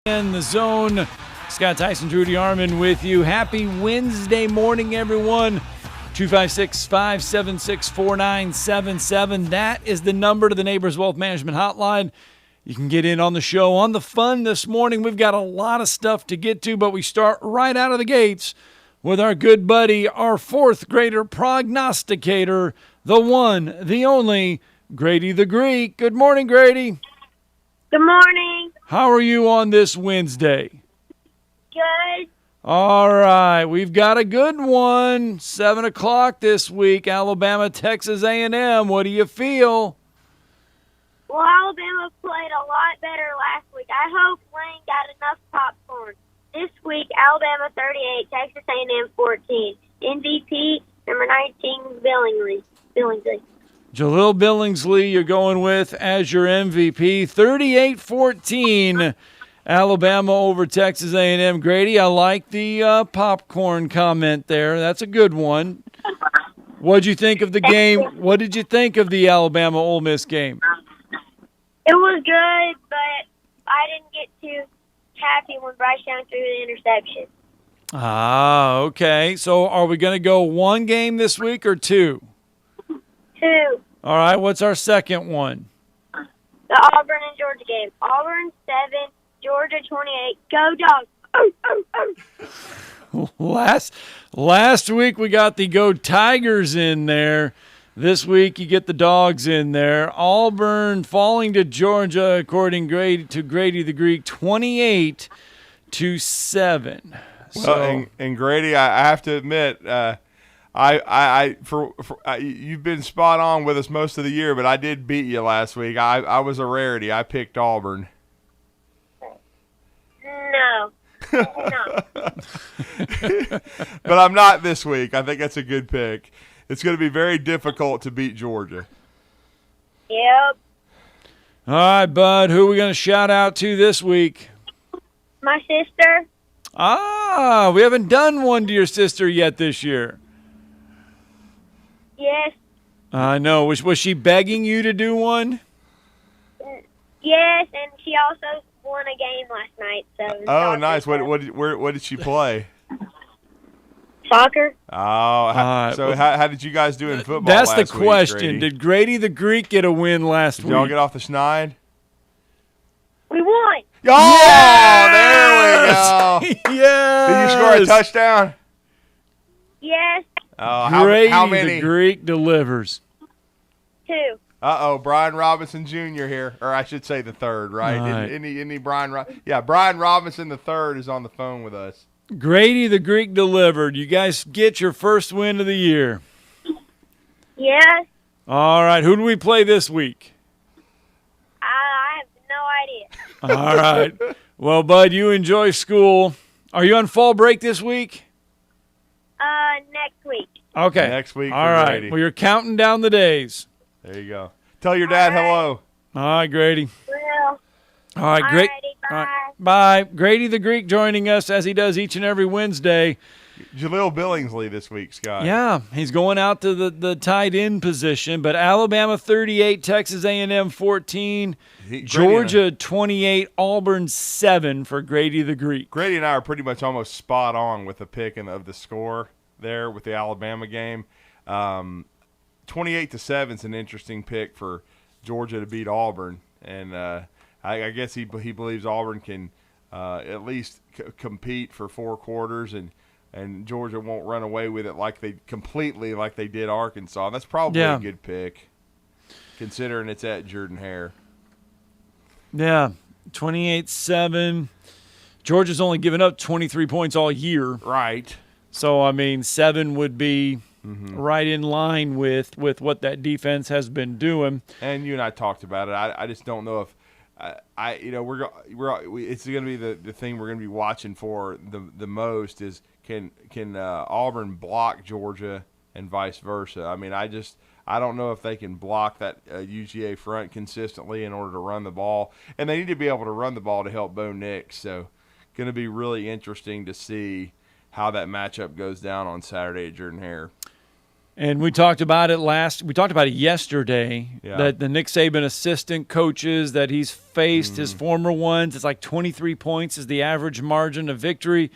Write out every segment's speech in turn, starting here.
ESPN The Zone. Scott Theisen, Drew DeArmond with you. Happy Wednesday morning, everyone. 256-576-4977. That is the number to the Neighbors Wealth Management Hotline. You can get in on the show, on the fun this morning. We've got a lot of stuff to get to, but we start right out of the gates with our good buddy, our fourth grader prognosticator, the one, the only, Grady the Greek. Good morning, Grady. Good morning. How are you on this Wednesday? Good. All right, we've got a good one. 7 o'clock this week, Alabama, Texas A&M. What do you feel? Well, Alabama played a lot better last week. I hope Lane got enough popcorn. This week, Alabama 38, Texas A&M 14. MVP, number 19, Billingsley. Jalil Billingsley, you're going with as your MVP. 38-14, Alabama over Texas A&M. Grady, I like the popcorn comment there. That's a good one. What'd you think of the game? What did you think of the Alabama-Ole Miss game? It was good, but I didn't get too happy when Bryce Young threw the interception. Ah, okay. So are we going to go one game this week or two? 2. All right, what's our second one? The Auburn and Georgia game. Auburn 7, Georgia 28. Go Dogs. Oh. Last week we got the Go Tigers in there. This week you get the Dogs in there. Auburn falling to Georgia, according to Grady the Greek, 28-7. Well, and Grady, I have to admit, you've been spot on with us most of the year, but I did beat you last week. I was a rarity. I picked Auburn. No. But I'm not this week. I think that's a good pick. It's going to be very difficult to beat Georgia. Yep. All right, bud. Who are we going to shout out to this week? My sister. Ah, we haven't done one to your sister yet this year. Yes. I know. Was she begging you to do one? Yes, and she also won a game last night. So. Oh, nice. What did she play? Soccer. Oh, so how did you guys do in football? That's last the question. Week, Did Grady the Greek get a win last week? Did y'all get off the schneid? We won. Oh, yes! there we go. Yes. Did you score a touchdown? Yes. Oh, Grady how many? the Greek delivers. 2. Brian Robinson Jr. here, or I should say the third, right? All right. Isn't he Brian? Yeah, Brian Robinson the third is on the phone with us. Grady the Greek delivered. You guys get your first win of the year. Yes. All right. Who do we play this week? I have no idea. All right. Well, bud, you enjoy school. Are you on fall break this week? Next week. Okay. Next week. All right. Grady. Well, you're counting down the days. There you go. Tell your dad hello. All right, Grady. Well. All right, great. Bye. All right, bye. Grady the Greek joining us as he does each and every Wednesday. Jalil Billingsley this week, Scott. Yeah, he's going out to the tight end position. But Alabama 38, Texas A&M 14, Georgia 28, Auburn 7 for Grady the Greek. Grady and I are pretty much almost spot on with the pick of the score there with the Alabama game. 28-7 is an interesting pick for Georgia to beat Auburn, and I guess he believes Auburn can at least compete for 4 quarters, and Georgia won't run away with it like they did Arkansas. That's probably a good pick, considering it's at Jordan-Hare. Yeah, 28-7. Georgia's only given up 23 points all year. Right. So, 7 would be right in line with what that defense has been doing. And you and I talked about it. I just don't know if it's going to be the thing we're going to be watching for the most is can Auburn block Georgia and vice versa. I don't know if they can block that UGA front consistently in order to run the ball, and they need to be able to run the ball to help Bo Nix. So, going to be really interesting to see how that matchup goes down on Saturday at Jordan-Hare. And we talked about it yesterday, Yeah. that the Nick Saban assistant coaches that he's faced, his former ones, it's like 23 points is the average margin of victory.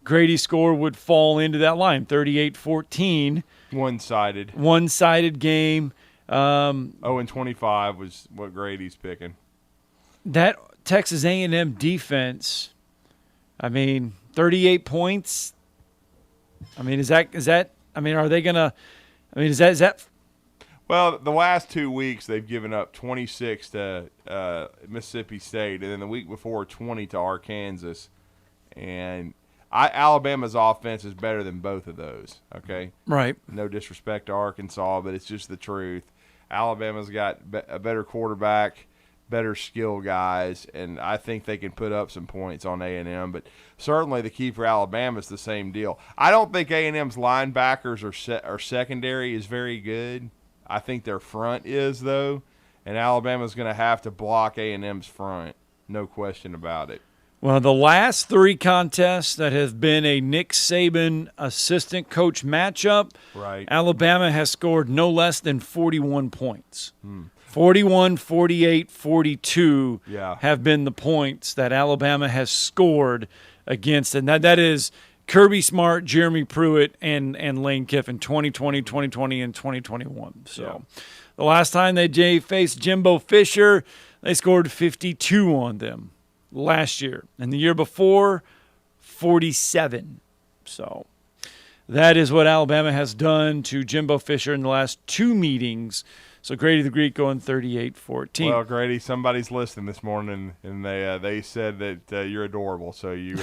Grady's score would fall into that line, 38-14. One-sided game. 0-25 was what Grady's picking. That Texas A&M defense, 38 points. Are they going to – is that – Well, the last 2 weeks they've given up 26 to Mississippi State, and then the week before 20 to Arkansas. And Alabama's offense is better than both of those, okay? Right. No disrespect to Arkansas, but it's just the truth. Alabama's got a better quarterback, better skill guys, and I think they can put up some points on A&M. But certainly the key for Alabama is the same deal. I don't think A&M's linebackers or secondary is very good. I think their front is, though, and Alabama's going to have to block A&M's front, no question about it. Well, the last 3 contests that have been a Nick Saban assistant coach matchup, right, Alabama has scored no less than 41 points. 41, 48, 42 have been the points that Alabama has scored against. And that is Kirby Smart, Jeremy Pruitt, and Lane Kiffin, 2020, 2020, and 2021. So the last time they faced Jimbo Fisher, they scored 52 on them last year. And the year before, 47. So that is what Alabama has done to Jimbo Fisher in the last 2 meetings. So Grady the Greek going 38-14. Well, Grady, somebody's listening this morning, and they said that you're adorable. So you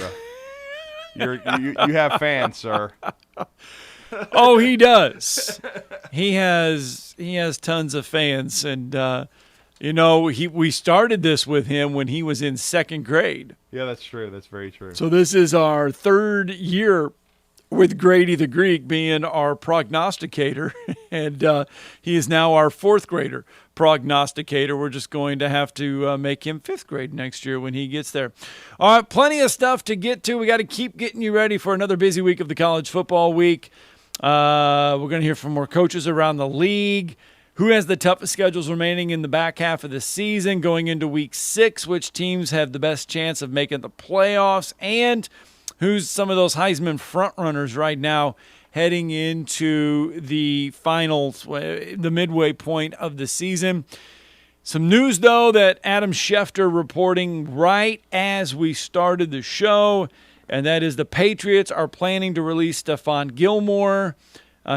have fans, sir. Oh, he does. He has tons of fans, and we started this with him when he was in 2nd grade. Yeah, that's true. That's very true. So this is our 3rd year with Grady the Greek being our prognosticator, and he is now our 4th grader prognosticator. We're just going to have to make him 5th grade next year when he gets there. All right, plenty of stuff to get to. We got to keep getting you ready for another busy week of the college football week. We're going to hear from more coaches around the league. Who has the toughest schedules remaining in the back half of the season going into week 6? Which teams have the best chance of making the playoffs? And who's some of those Heisman frontrunners right now heading into the finals, the midway point of the season? Some news, though, that Adam Schefter reporting right as we started the show, and that is the Patriots are planning to release Stephon Gilmore.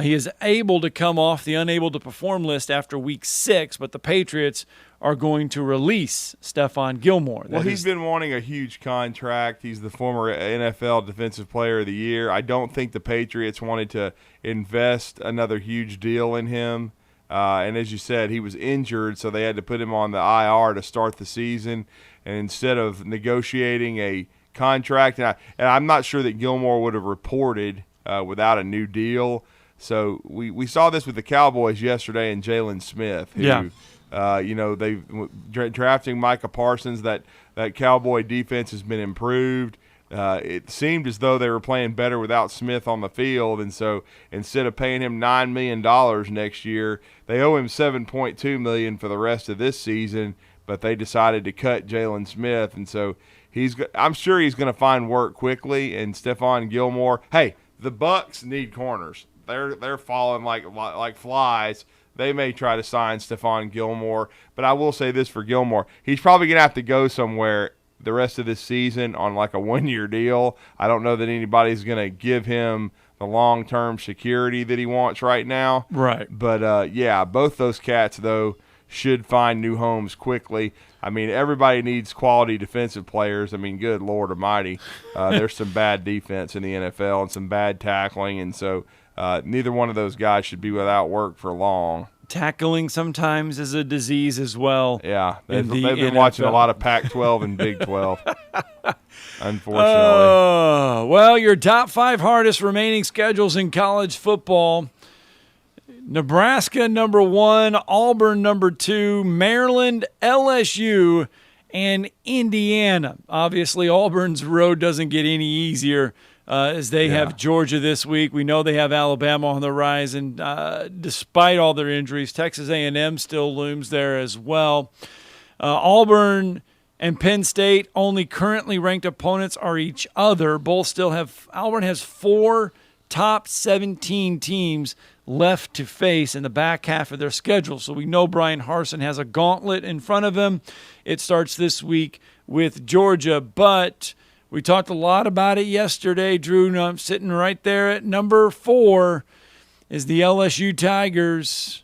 He is able to come off the unable to perform list after week 6, but the Patriots are going to release Stephon Gilmore. Well, he's been wanting a huge contract. He's the former NFL Defensive Player of the Year. I don't think the Patriots wanted to invest another huge deal in him. And as you said, he was injured, so they had to put him on the IR to start the season. And instead of negotiating a contract, and I'm not sure that Gilmore would have reported without a new deal. So we saw this with the Cowboys yesterday and Jalen Smith, who they drafting Micah Parsons. That Cowboy defense has been improved. It seemed as though they were playing better without Smith on the field, and so instead of paying him $9 million next year, they owe him $7.2 million for the rest of this season. But they decided to cut Jalen Smith, and so I'm sure he's going to find work quickly. And Stephon Gilmore, hey, the Bucs need corners. They're falling like flies. They may try to sign Stephon Gilmore, but I will say this for Gilmore. He's probably going to have to go somewhere the rest of this season on like a 1-year deal. I don't know that anybody's going to give him the long-term security that he wants right now. Right. But, both those cats, though, should find new homes quickly. I mean, everybody needs quality defensive players. I mean, good Lord Almighty. There's some bad defense in the NFL and some bad tackling, and so neither one of those guys should be without work for long. Tackling sometimes is a disease as well. Yeah, they've been watching a lot of Pac-12 and Big 12, unfortunately. Well, your top 5 hardest remaining schedules in college football. Nebraska, number 1, Auburn, number 2, Maryland, LSU, and Indiana. Obviously, Auburn's road doesn't get any easier as they have Georgia this week. We know they have Alabama on the rise, and despite all their injuries, Texas A&M still looms there as well. Auburn and Penn State, only currently ranked opponents are each other. Both still have – Auburn has 4 top 17 teams left to face in the back half of their schedule. So we know Brian Harsin has a gauntlet in front of him. It starts this week with Georgia, but – we talked a lot about it yesterday, Drew. I'm sitting right there at number 4 is the LSU Tigers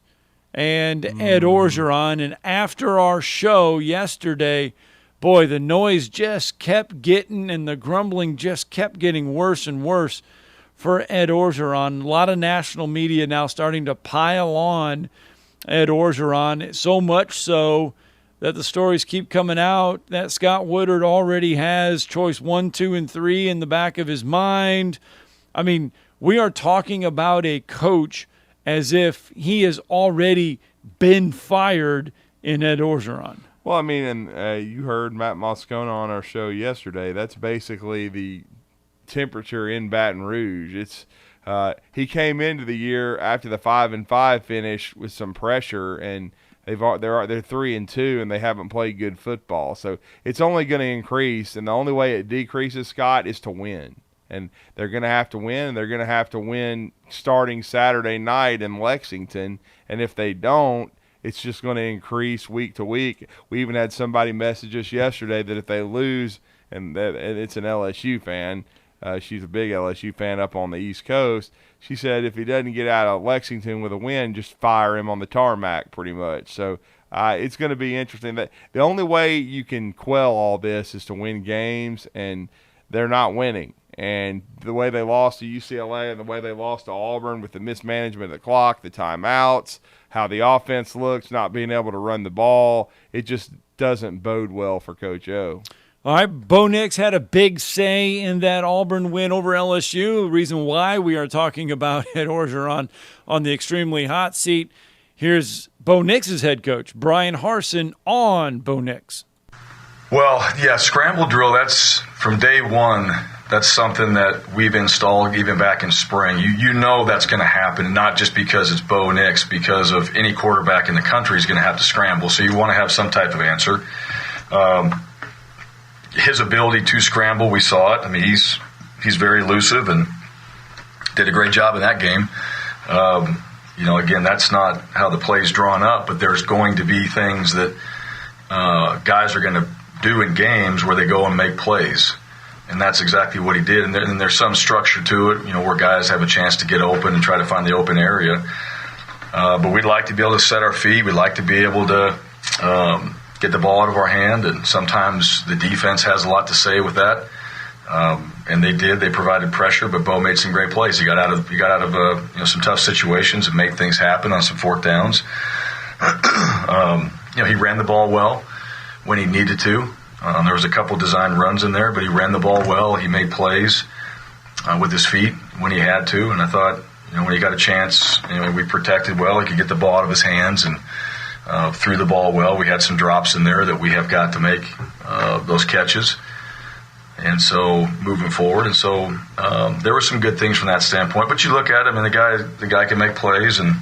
and Ed Orgeron. And after our show yesterday, boy, the noise just kept getting and the grumbling just kept getting worse and worse for Ed Orgeron. A lot of national media now starting to pile on Ed Orgeron, so much so that the stories keep coming out that Scott Woodard already has choice 1, 2, and 3 in the back of his mind. I mean, we are talking about a coach as if he has already been fired in Ed Orgeron. Well, I mean, and you heard Matt Moscona on our show yesterday. That's basically the temperature in Baton Rouge. It's he came into the year after the 5-5 finish with some pressure, and they're 3-2 and they haven't played good football. So it's only going to increase, and the only way it decreases, Scott, is to win. And they're going to have to win, and they're going to have to win starting Saturday night in Lexington. And if they don't, it's just going to increase week to week. We even had somebody message us yesterday that if they lose, and it's an LSU fan, she's a big LSU fan up on the East Coast. She said if he doesn't get out of Lexington with a win, just fire him on the tarmac pretty much. So it's going to be interesting. That the only way you can quell all this is to win games, and they're not winning. And the way they lost to UCLA and the way they lost to Auburn with the mismanagement of the clock, the timeouts, how the offense looks, not being able to run the ball, it just doesn't bode well for Coach O. All right, Bo Nix had a big say in that Auburn win over LSU. The reason why we are talking about Ed Orgeron on the extremely hot seat. Here's Bo Nix's head coach, Brian Harsin, on Bo Nix. Well, yeah, scramble drill, that's from day one. That's something that we've installed even back in spring. You know that's going to happen, not just because it's Bo Nix, because of any quarterback in the country is going to have to scramble. So you want to have some type of answer. His ability to scramble, we saw it. I mean, he's very elusive and did a great job in that game. Again, that's not how the play's drawn up, but there's going to be things that guys are going to do in games where they go and make plays. And that's exactly what he did. And there's some structure to it, where guys have a chance to get open and try to find the open area. But we'd like to be able to set our feet. We'd like to be able to get the ball out of our hand. And sometimes the defense has a lot to say with that. And they did. They provided pressure, but Bo made some great plays. He got out of some tough situations and made things happen on some fourth downs. He ran the ball well when he needed to. There was a couple design runs in there, but he ran the ball well. He made plays with his feet when he had to, and I thought, when he got a chance, we protected well. He could get the ball out of his hands and threw the ball well. We had some drops in there that we have got to make those catches, and so moving forward. And so there were some good things from that standpoint. But you look at him, and the guy can make plays, and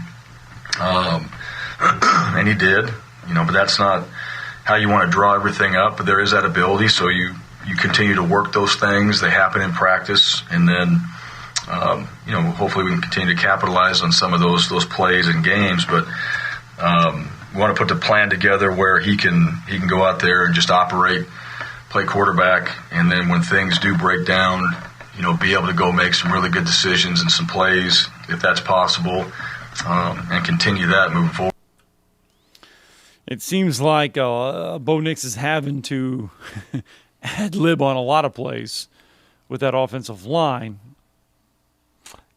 and he did, but that's not how you want to draw everything up, but there is that ability, so you continue to work those things. They happen in practice, and then hopefully we can continue to capitalize on some of those plays and games. But we want to put the plan together where he can go out there and just operate, play quarterback, and then when things do break down, be able to go make some really good decisions and some plays if that's possible, and continue that moving forward. It seems like Bo Nix is having to ad-lib on a lot of plays with that offensive line.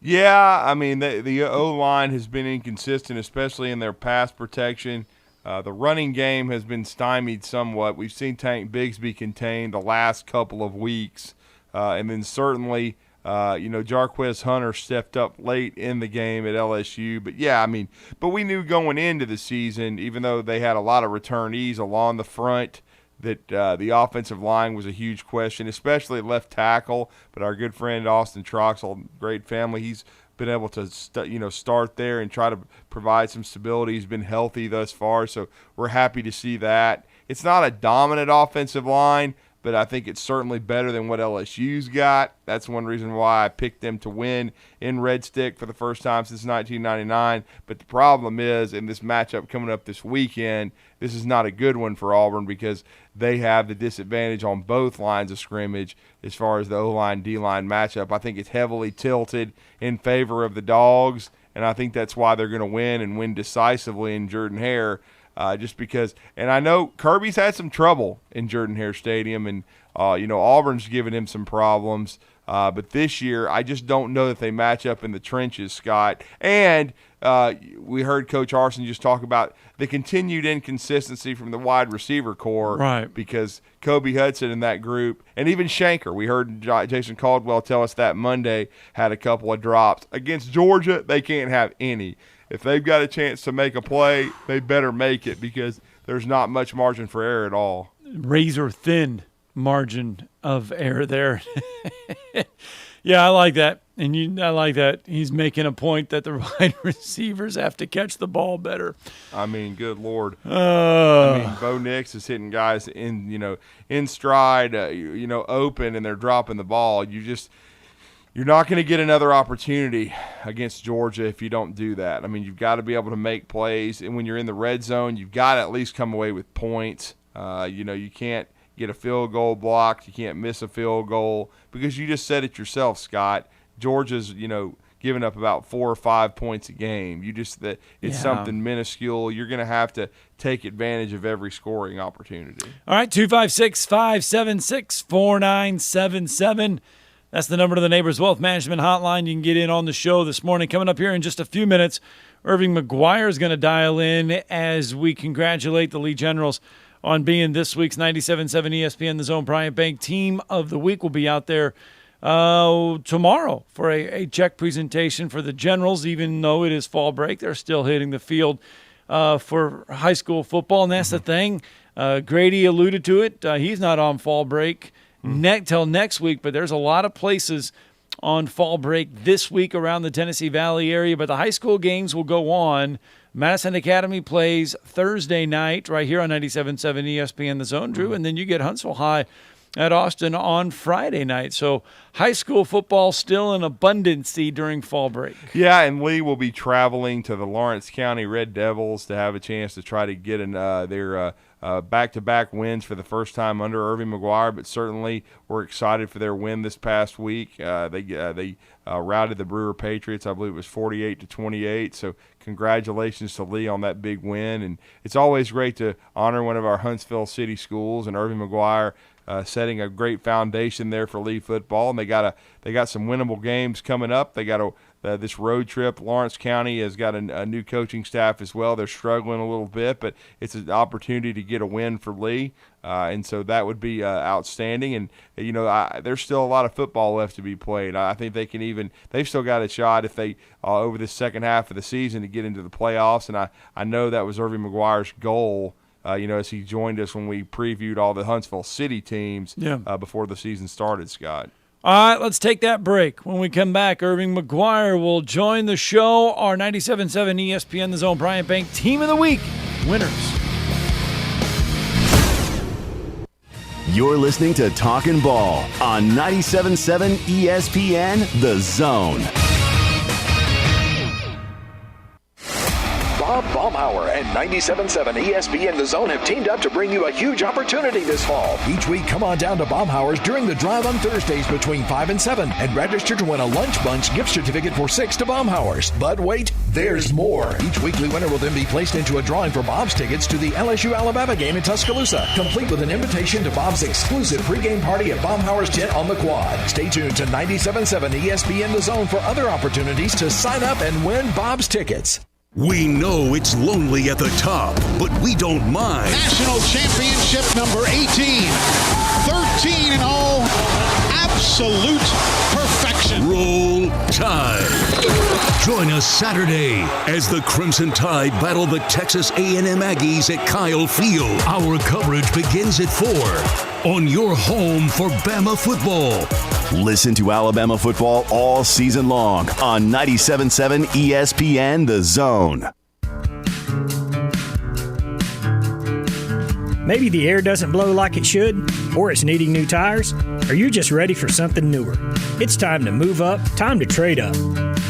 Yeah, I mean, the O-line has been inconsistent, especially in their pass protection. The running game has been stymied somewhat. We've seen Tank Bigsby contained the last couple of weeks. And then certainly, Jarquez Hunter stepped up late in the game at LSU. But, yeah, I mean, but we knew going into the season, even though they had a lot of returnees along the front, that the offensive line was a huge question, especially at left tackle. But our good friend Austin Troxel, great family, he's been able to start there and try to provide some stability. He's been healthy thus far, so we're happy to see that. It's not a dominant offensive line, but I think it's certainly better than what LSU's got. That's one reason why I picked them to win in Red Stick for the first time since 1999. But the problem is, in this matchup coming up this weekend, this is not a good one for Auburn because they have the disadvantage on both lines of scrimmage as far as the O-line, D-line matchup. I think it's heavily tilted in favor of the Dogs, and I think that's why they're going to win and win decisively in Jordan-Hare. Just because, and I know Kirby's had some trouble in Jordan-Hare Stadium, and Auburn's given him some problems. But this year, I just don't know that they match up in the trenches, Scott. And we heard Coach Harsin just talk about the continued inconsistency from the wide receiver core, right? Because Kobe Hudson in that group, and even Shanker, we heard Jason Caldwell tell us that Monday, had a couple of drops. Against Georgia, they can't have any. If they've got a chance to make a play, they better make it because there's not much margin for error at all. Razor thin margin of error there. Yeah, I like that. And I like that. He's making a point that the wide receivers have to catch the ball better. I mean, good Lord. Bo Nix is hitting guys in stride, open, and they're dropping the ball. You're not going to get another opportunity against Georgia if you don't do that. I mean, you've got to be able to make plays. And when you're in the red zone, you've got to at least come away with points. You can't get a field goal blocked. You can't miss a field goal because you just said it yourself, Scott. Georgia's, giving up about 4 or 5 points a game. It's something minuscule. You're going to have to take advantage of every scoring opportunity. All right, 256-576-4977. That's the number to the Neighbors Wealth Management Hotline. You can get in on the show this morning. Coming up here in just a few minutes, Irving McGuire is going to dial in as we congratulate the Lee Generals on being this week's 97.7 ESPN The Zone Bryant Bank Team of the Week. Will be out there tomorrow for a check presentation for the Generals. Even though it is fall break, they're still hitting the field for high school football, and that's the thing. Grady alluded to it. He's not on fall break till next week, but there's a lot of places on fall break this week around the Tennessee Valley area, but the high school games will go on. Madison Academy plays Thursday night right here on 97.7 ESPN The Zone, Drew, and then you get Huntsville High at Austin on Friday night. So high school football still in abundancy during fall break. Yeah, and Lee will be traveling to the Lawrence County Red Devils to have a chance to try to get their back-to-back wins for the first time under Irving McGuire, but certainly we're excited for their win this past week. They routed the Brewer Patriots. I believe it was 48-28. So congratulations to Lee on that big win. And it's always great to honor one of our Huntsville City schools, and Irving McGuire setting a great foundation there for Lee football. And they got some winnable games coming up. They got this road trip. Lawrence County has got a new coaching staff as well. They're struggling a little bit, but it's an opportunity to get a win for Lee, and so that would be outstanding. And there's still a lot of football left to be played. I think they've still got a shot if they over the second half of the season to get into the playoffs. And I know that was Irving McGuire's goal. As he joined us when we previewed all the Huntsville City teams before the season started, Scott. All right, let's take that break. When we come back, Irving McGuire will join the show. Our 97.7 ESPN The Zone Bryant Bank Team of the Week winners. You're listening to Talkin Ball on 97.7 ESPN The Zone. Bob Baumhauer and 97.7 ESPN The Zone have teamed up to bring you a huge opportunity this fall. Each week, come on down to Baumhauer's during the drive on Thursdays between 5 and 7 and register to win a Lunch Bunch gift certificate for 6 to Baumhauer's. But wait, there's more. Each weekly winner will then be placed into a drawing for Bob's tickets to the LSU-Alabama game in Tuscaloosa, complete with an invitation to Bob's exclusive pregame party at Baumhauer's tent on the Quad. Stay tuned to 97.7 ESPN The Zone for other opportunities to sign up and win Bob's tickets. We know it's lonely at the top, but we don't mind. National championship number 18. 13 in all. Absolute perfection. action. Roll Tide. Join us Saturday as the Crimson Tide battle the Texas A&M Aggies at Kyle Field. Our coverage begins at 4 on your home for Bama football. Listen to Alabama football all season long on 97.7 ESPN The Zone. Maybe the air doesn't blow like it should, or it's needing new tires, or you're just ready for something newer. It's time to move up, time to trade up.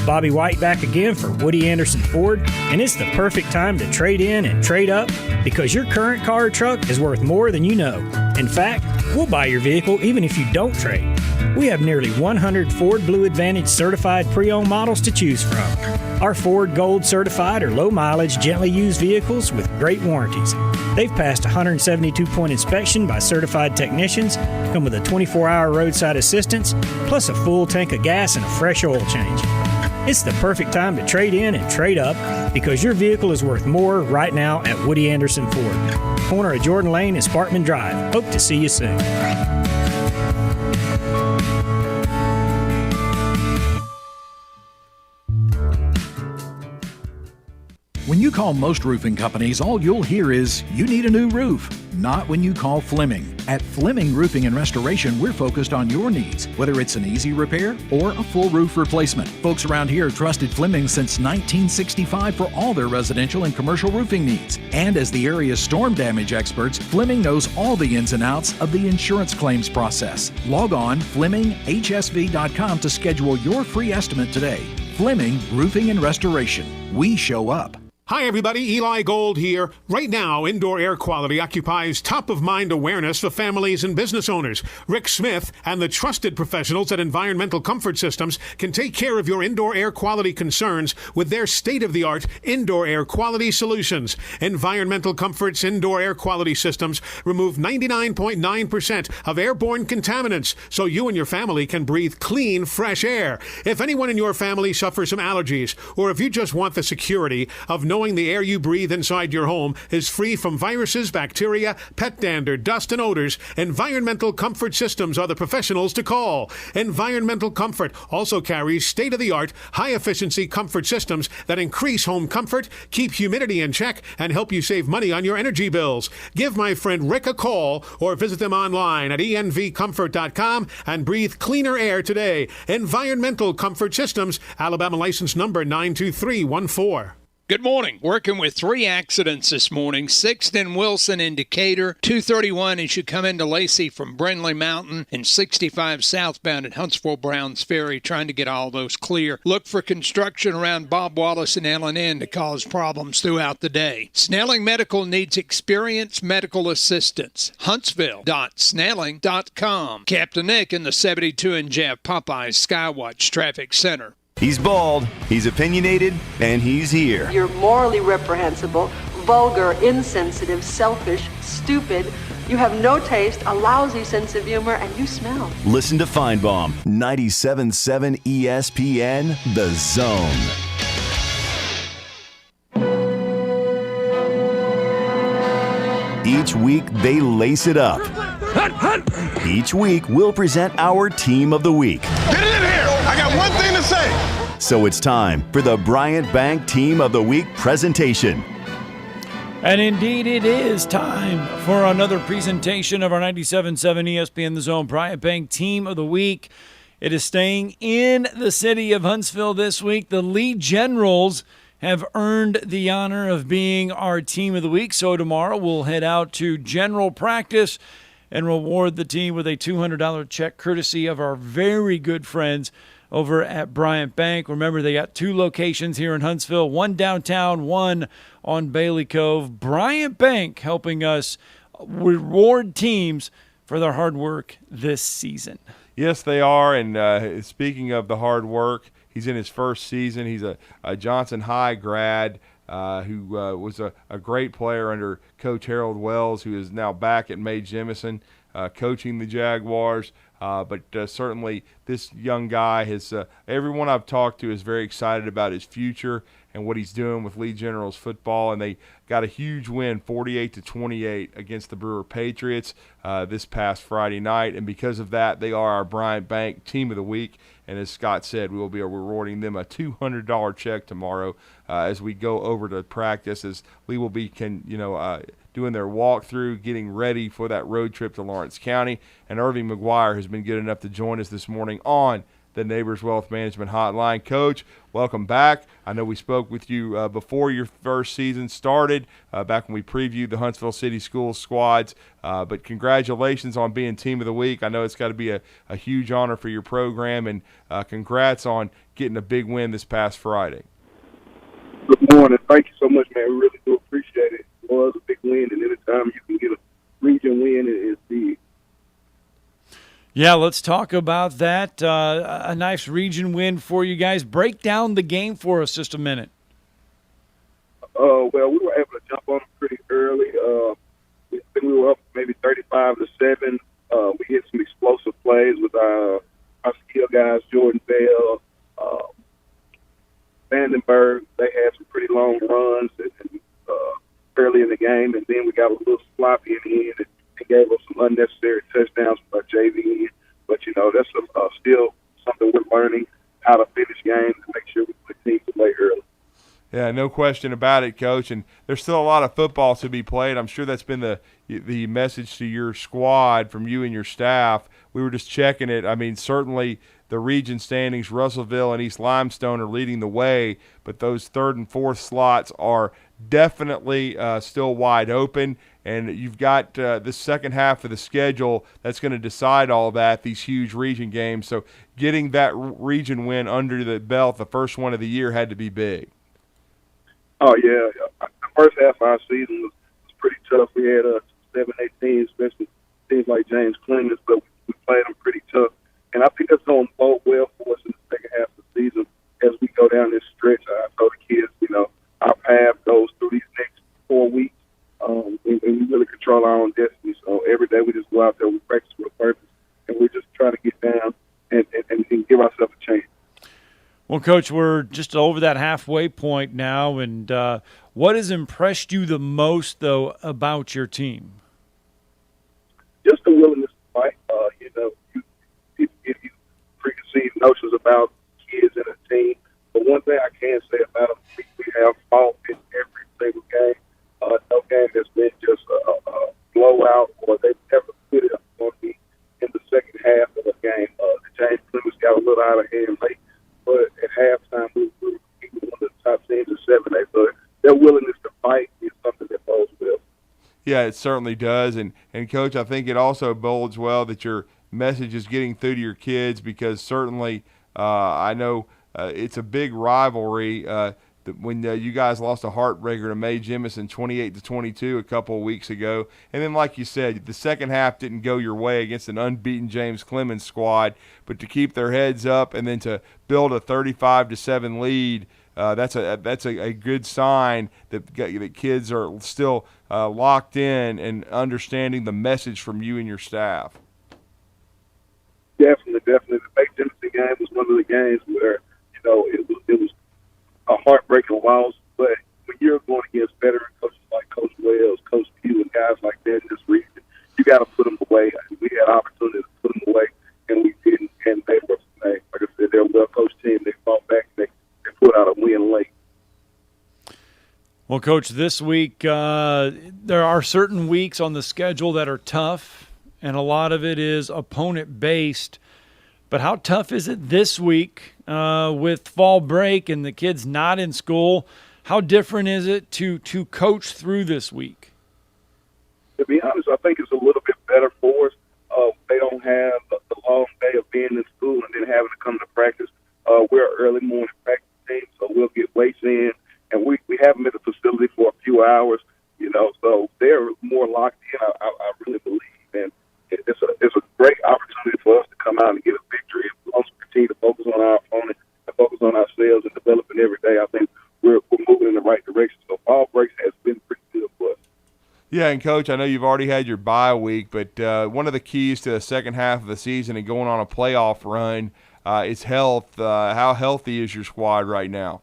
Bobby White back again for Woody Anderson Ford, and it's the perfect time to trade in and trade up because your current car or truck is worth more than you know. In fact, we'll buy your vehicle even if you don't trade. We have nearly 100 Ford Blue Advantage certified pre-owned models to choose from. Our Ford Gold certified or low mileage, gently used vehicles with great warranties. They've passed a 172-point inspection by certified technicians, come with a 24-hour roadside assistance, plus a full tank of gas and a fresh oil change. It's the perfect time to trade in and trade up because your vehicle is worth more right now at Woody Anderson Ford. Corner of Jordan Lane and Sparkman Drive. Hope to see you soon. When you call most roofing companies, all you'll hear is, you need a new roof. Not when you call Fleming. At Fleming Roofing and Restoration, we're focused on your needs, whether it's an easy repair or a full roof replacement. Folks around here have trusted Fleming since 1965 for all their residential and commercial roofing needs. And as the area's storm damage experts, Fleming knows all the ins and outs of the insurance claims process. Log on FlemingHSV.com to schedule your free estimate today. Fleming Roofing and Restoration. We show up. Hi, everybody. Eli Gold here. Right now, indoor air quality occupies top-of-mind awareness for families and business owners. Rick Smith and the trusted professionals at Environmental Comfort Systems can take care of your indoor air quality concerns with their state-of-the-art indoor air quality solutions. Environmental Comfort's indoor air quality systems remove 99.9% of airborne contaminants so you and your family can breathe clean, fresh air. If anyone in your family suffers from allergies, or if you just want the security of knowing the air you breathe inside your home is free from viruses, bacteria, pet dander, dust, and odors, Environmental Comfort Systems are the professionals to call. Environmental Comfort also carries state-of-the-art, high-efficiency comfort systems that increase home comfort, keep humidity in check, and help you save money on your energy bills. Give my friend Rick a call or visit them online at envcomfort.com and breathe cleaner air today. Environmental Comfort Systems, Alabama license number 92314. Good morning. Working with 3 accidents this morning. 6th and Wilson in Decatur, 231 as you come into Lacey from Brindley Mountain, and 65 southbound at Huntsville Browns Ferry, trying to get all those clear. Look for construction around Bob Wallace and L&N to cause problems throughout the day. Snelling Medical needs experienced medical assistance. Huntsville.snelling.com. Captain Nick in the 72 and Jeff Popeyes Skywatch Traffic Center. He's bald, he's opinionated, and he's here. You're morally reprehensible, vulgar, insensitive, selfish, stupid. You have no taste, a lousy sense of humor, and you smell. Listen to Feinbaum, 97.7 ESPN The Zone. Each week, they lace it up. Each week, we'll present our Team of the Week. Get it in here! I got one thing to say! So it's time for the Bryant Bank Team of the Week presentation. And indeed, it is time for another presentation of our 97.7 ESPN The Zone Bryant Bank Team of the Week. It is staying in the city of Huntsville this week. The Lee Generals have earned the honor of being our Team of the Week. So tomorrow we'll head out to general practice and reward the team with a $200 check courtesy of our very good friends over at Bryant Bank. Remember, they got 2 locations here in Huntsville, one downtown, one on Bailey Cove. Bryant Bank helping us reward teams for their hard work this season. Yes, they are. And speaking of the hard work, he's in his first season. He's a Johnson High grad who was a great player under Coach Harold Wells, who is now back at Mae Jemison coaching the Jaguars. But certainly this young guy has everyone I've talked to is very excited about his future and what he's doing with Lee General's football. And they got a huge win, 48-28 against the Brewer Patriots this past Friday night. And because of that, they are our Bryant Bank Team of the Week. And as Scott said, we will be rewarding them a $200 check tomorrow as we go over to practice, as Lee will be doing their walkthrough, getting ready for that road trip to Lawrence County. And Irving McGuire has been good enough to join us this morning on the Neighbors Wealth Management Hotline. Coach, welcome back. I know we spoke with you before your first season started, back when we previewed the Huntsville City Schools squads. But congratulations on being Team of the Week. I know it's got to be a huge honor for your program, and congrats on getting a big win this past Friday. Good morning. Thank you so much, man. We really do appreciate it. It was a big win, and anytime you can get a region win, it is big. Yeah, let's talk about that. A nice region win for you guys. Break down the game for us just a minute. Well, we were able to jump on them pretty early. I think we were up maybe 35-7. We hit some explosive plays with our skill guys, Jordan Bell, Vandenberg. They had some pretty long runs early in the game, and then we got a little sloppy in the end and gave us some unnecessary touchdowns by JV. But, that's still something we're learning, how to finish games and make sure we put teams away early. Yeah, no question about it, Coach. And there's still a lot of football to be played. I'm sure that's been the message to your squad from you and your staff. We were just checking it. I mean, certainly the region standings, Russellville and East Limestone are leading the way, but those third and fourth slots are definitely still wide open. And you've got the second half of the schedule that's going to decide all that, these huge region games. So getting that region win under the belt, the first one of the year, had to be big. Oh, yeah. The first half of our season was pretty tough. We had 7-8 teams, especially teams like James Clemens, but we played them pretty tough. And I think that's going to bode well for us in the second half of the season as we go down this stretch. I told the kids, our path goes through these next 4 weeks, and we really control our own destiny. So every day we just go out there, we practice with a purpose, and we just try to get down and give ourselves a chance. Well, Coach, we're just over that halfway point now, and what has impressed you the most, though, about your team? Just the willingness to fight. If you preconceived notions about kids in a team, but one thing I can say about them, we have fought in every single game. No game has been just a blowout, or they've never put it on me in the second half of the game. The James Clemens got a little out of hand late, but at halftime we were one of the top teams in 7A. So their willingness to fight is something that bodes well. Yeah, it certainly does. And Coach, I think it also bodes well that your message is getting through to your kids, because certainly I know it's a big rivalry. When you guys lost a heartbreaker to Mae Jemison 28-22 a couple of weeks ago. And then, like you said, the second half didn't go your way against an unbeaten James Clemens squad, but to keep their heads up and then to build a 35-7 lead, that's a good sign that kids are still locked in and understanding the message from you and your staff. Definitely. The Mae Jemison game was one of the games where, it was a heartbreaking loss, but when you're going against veteran coaches like Coach Wells, Coach Pugh, and guys like that in this region, you got to put them away. We had opportunity to put them away, and we didn't. And they were, like I said, they're a well-coached team. They fought back, and they put out a win late. Well, Coach, this week there are certain weeks on the schedule that are tough, and a lot of it is opponent-based. But how tough is it this week with fall break and the kids not in school? How different is it to coach through this week? To be honest, I think it's a little bit better for us. They don't have the long day of being in school and then having to come to practice. We're an early morning practice team, so we'll get weights in, and we have them at the facility for a few hours, so they're more locked in, I really believe. And it's a great opportunity for us to come out and get a victory. If we also continue to focus on our opponent and focus on ourselves and developing every day, I think we're moving in the right direction. So fall breaks has been pretty good for us. Yeah, and Coach, I know you've already had your bye week, but one of the keys to the second half of the season and going on a playoff run is health. How healthy is your squad right now?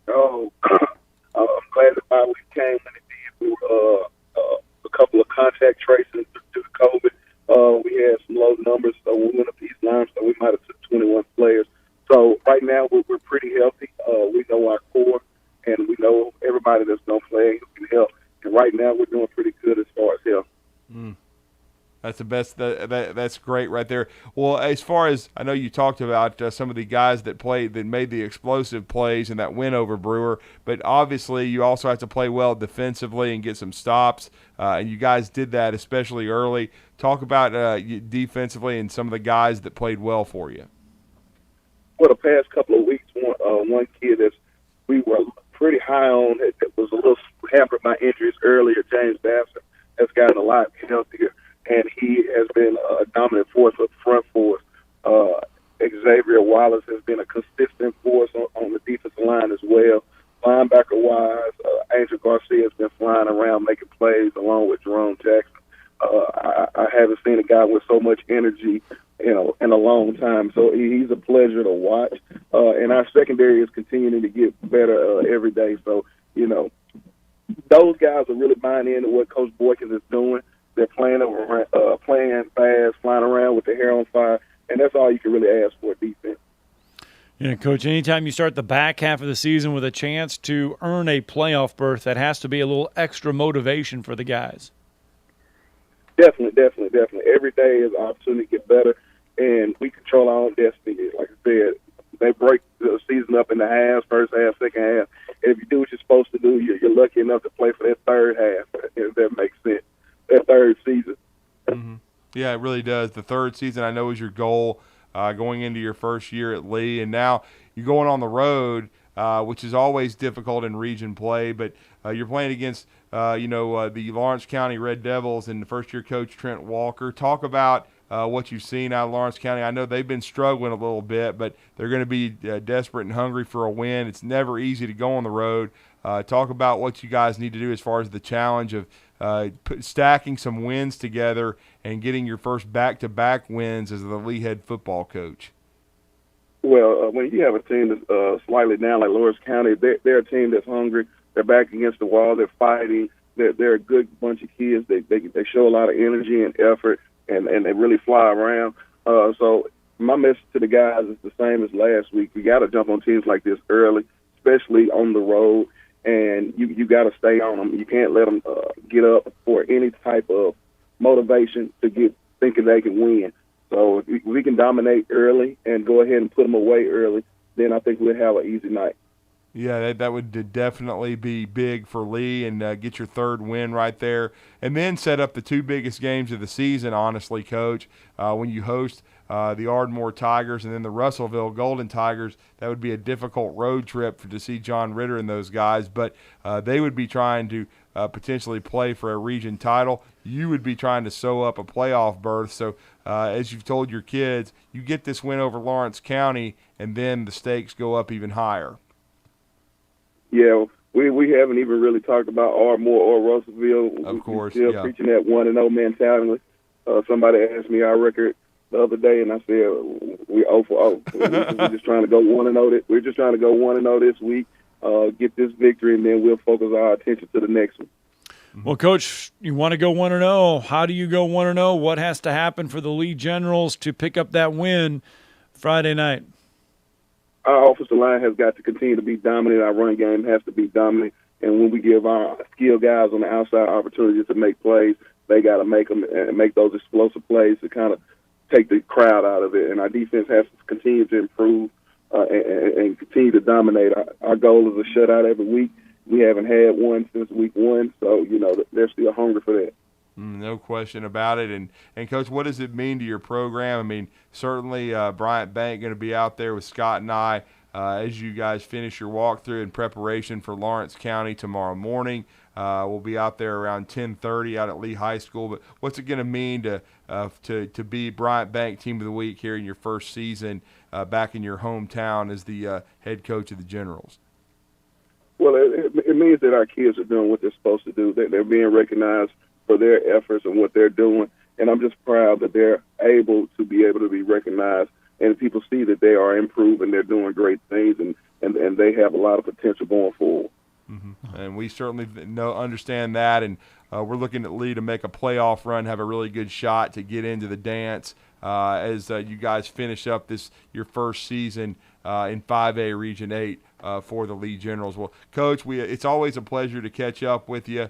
Oh, I'm glad the bye week came when it did. We were a couple of contact tracing due to COVID. We had some low numbers, so we went up these lines, so we might have took 21 players. So right now we're pretty healthy. We know our core, and we know everybody that's going to play who can help. And right now we're doing pretty good as far as health. That's the best. That's great right there. Well, as far as I know, you talked about some of the guys that made the explosive plays in that win over Brewer. But obviously, you also have to play well defensively and get some stops. And you guys did that, especially early. Talk about defensively and some of the guys that played well for you. Well, the past couple of weeks, one kid that we were pretty high on that was a little hampered by injuries earlier, James Bassett, has gotten a lot healthier. And he has been a dominant force up front for us. Xavier Wallace has been a consistent force on the defensive line as well. Linebacker-wise, Angel Garcia has been flying around making plays along with Jerome Jackson. I haven't seen a guy with so much energy, in a long time. So he's a pleasure to watch. And our secondary is continuing to get better every day. So, those guys are really buying into what Coach Boykins is doing. They're playing fast, flying around with their hair on fire, and that's all you can really ask for defense. Yeah, Coach, anytime you start the back half of the season with a chance to earn a playoff berth, that has to be a little extra motivation for the guys. Definitely. Every day is an opportunity to get better, and we control our own destiny. Like I said, they break the season up into halves, first half, second half. And if you do what you're supposed to do, you're lucky enough to play for that third half, if that makes sense. That third season. Mm-hmm. Yeah, it really does. The third season, I know, is your goal going into your first year at Lee, and now you're going on the road, which is always difficult in region play. But you're playing against, the Lawrence County Red Devils and the first-year coach Trent Walker. Talk about what you've seen out of Lawrence County. I know they've been struggling a little bit, but they're going to be desperate and hungry for a win. It's never easy to go on the road. Talk about what you guys need to do as far as the challenge of stacking some wins together and getting your first back-to-back wins as the Lee head football coach. Well, when you have a team that's slightly down like Lawrence County, they're a team that's hungry. They're back against the wall. They're fighting. They're a good bunch of kids. They show a lot of energy and effort, and they really fly around. So my message to the guys is the same as last week. We got to jump on teams like this early, especially on the road. And you got to stay on them. You can't let them get up for any type of motivation to get thinking they can win. So if we can dominate early and go ahead and put them away early, then I think we'll have an easy night. Yeah, that would definitely be big for Lee and get your third win right there. And then set up the two biggest games of the season, honestly, Coach. When you host the Ardmore Tigers and then the Russellville Golden Tigers, that would be a difficult road trip to see John Ritter and those guys. But they would be trying to potentially play for a region title. You would be trying to sew up a playoff berth. So as you've told your kids, you get this win over Lawrence County, and then the stakes go up even higher. Yeah, we haven't even really talked about Ardmore or Russellville. Of course, we're still preaching that 1-0 mentality. Somebody asked me our record the other day, and I said we're 0 for 0. We're just trying to go 1-0. We're just trying to go 1-0 this week, get this victory, and then we'll focus our attention to the next one. Well, Coach, you want to go 1-0. How do you go 1-0? What has to happen for the Lee Generals to pick up that win Friday night? Our offensive line has got to continue to be dominant. Our run game has to be dominant. And when we give our skilled guys on the outside opportunities to make plays, they got to make them and make those explosive plays to kind of take the crowd out of it. And our defense has to continue to improve and continue to dominate. Our goal is a shutout every week. We haven't had one since week 1, so, there's still hunger for that. No question about it. And Coach, what does it mean to your program? I mean, certainly Bryant Bank going to be out there with Scott and I as you guys finish your walkthrough in preparation for Lawrence County tomorrow morning. We'll be out there around 10:30 out at Lee High School. But what's it going to mean to be Bryant Bank Team of the Week here in your first season back in your hometown as the head coach of the Generals? Well, it means that our kids are doing what they're supposed to do. They're being recognized for their efforts and what they're doing. And I'm just proud that they're able to be recognized, and people see that they are improving, they're doing great things, and they have a lot of potential going forward. Mm-hmm. And we certainly understand that, and we're looking at Lee to make a playoff run, have a really good shot to get into the dance as you guys finish up your first season in 5A Region 8 for the Lee Generals. Well, Coach, it's always a pleasure to catch up with you.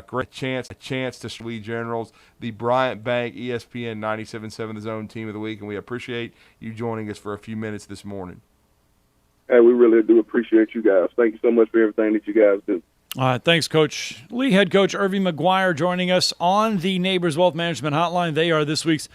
Great chance to Lee Generals, the Bryant Bank ESPN 97.7 The Zone Team of the Week, and we appreciate you joining us for a few minutes this morning. Hey, we really do appreciate you guys. Thank you so much for everything that you guys do. All right, thanks, Coach. Lee head coach Irving McGuire joining us on the Neighbors Wealth Management Hotline. They are this week's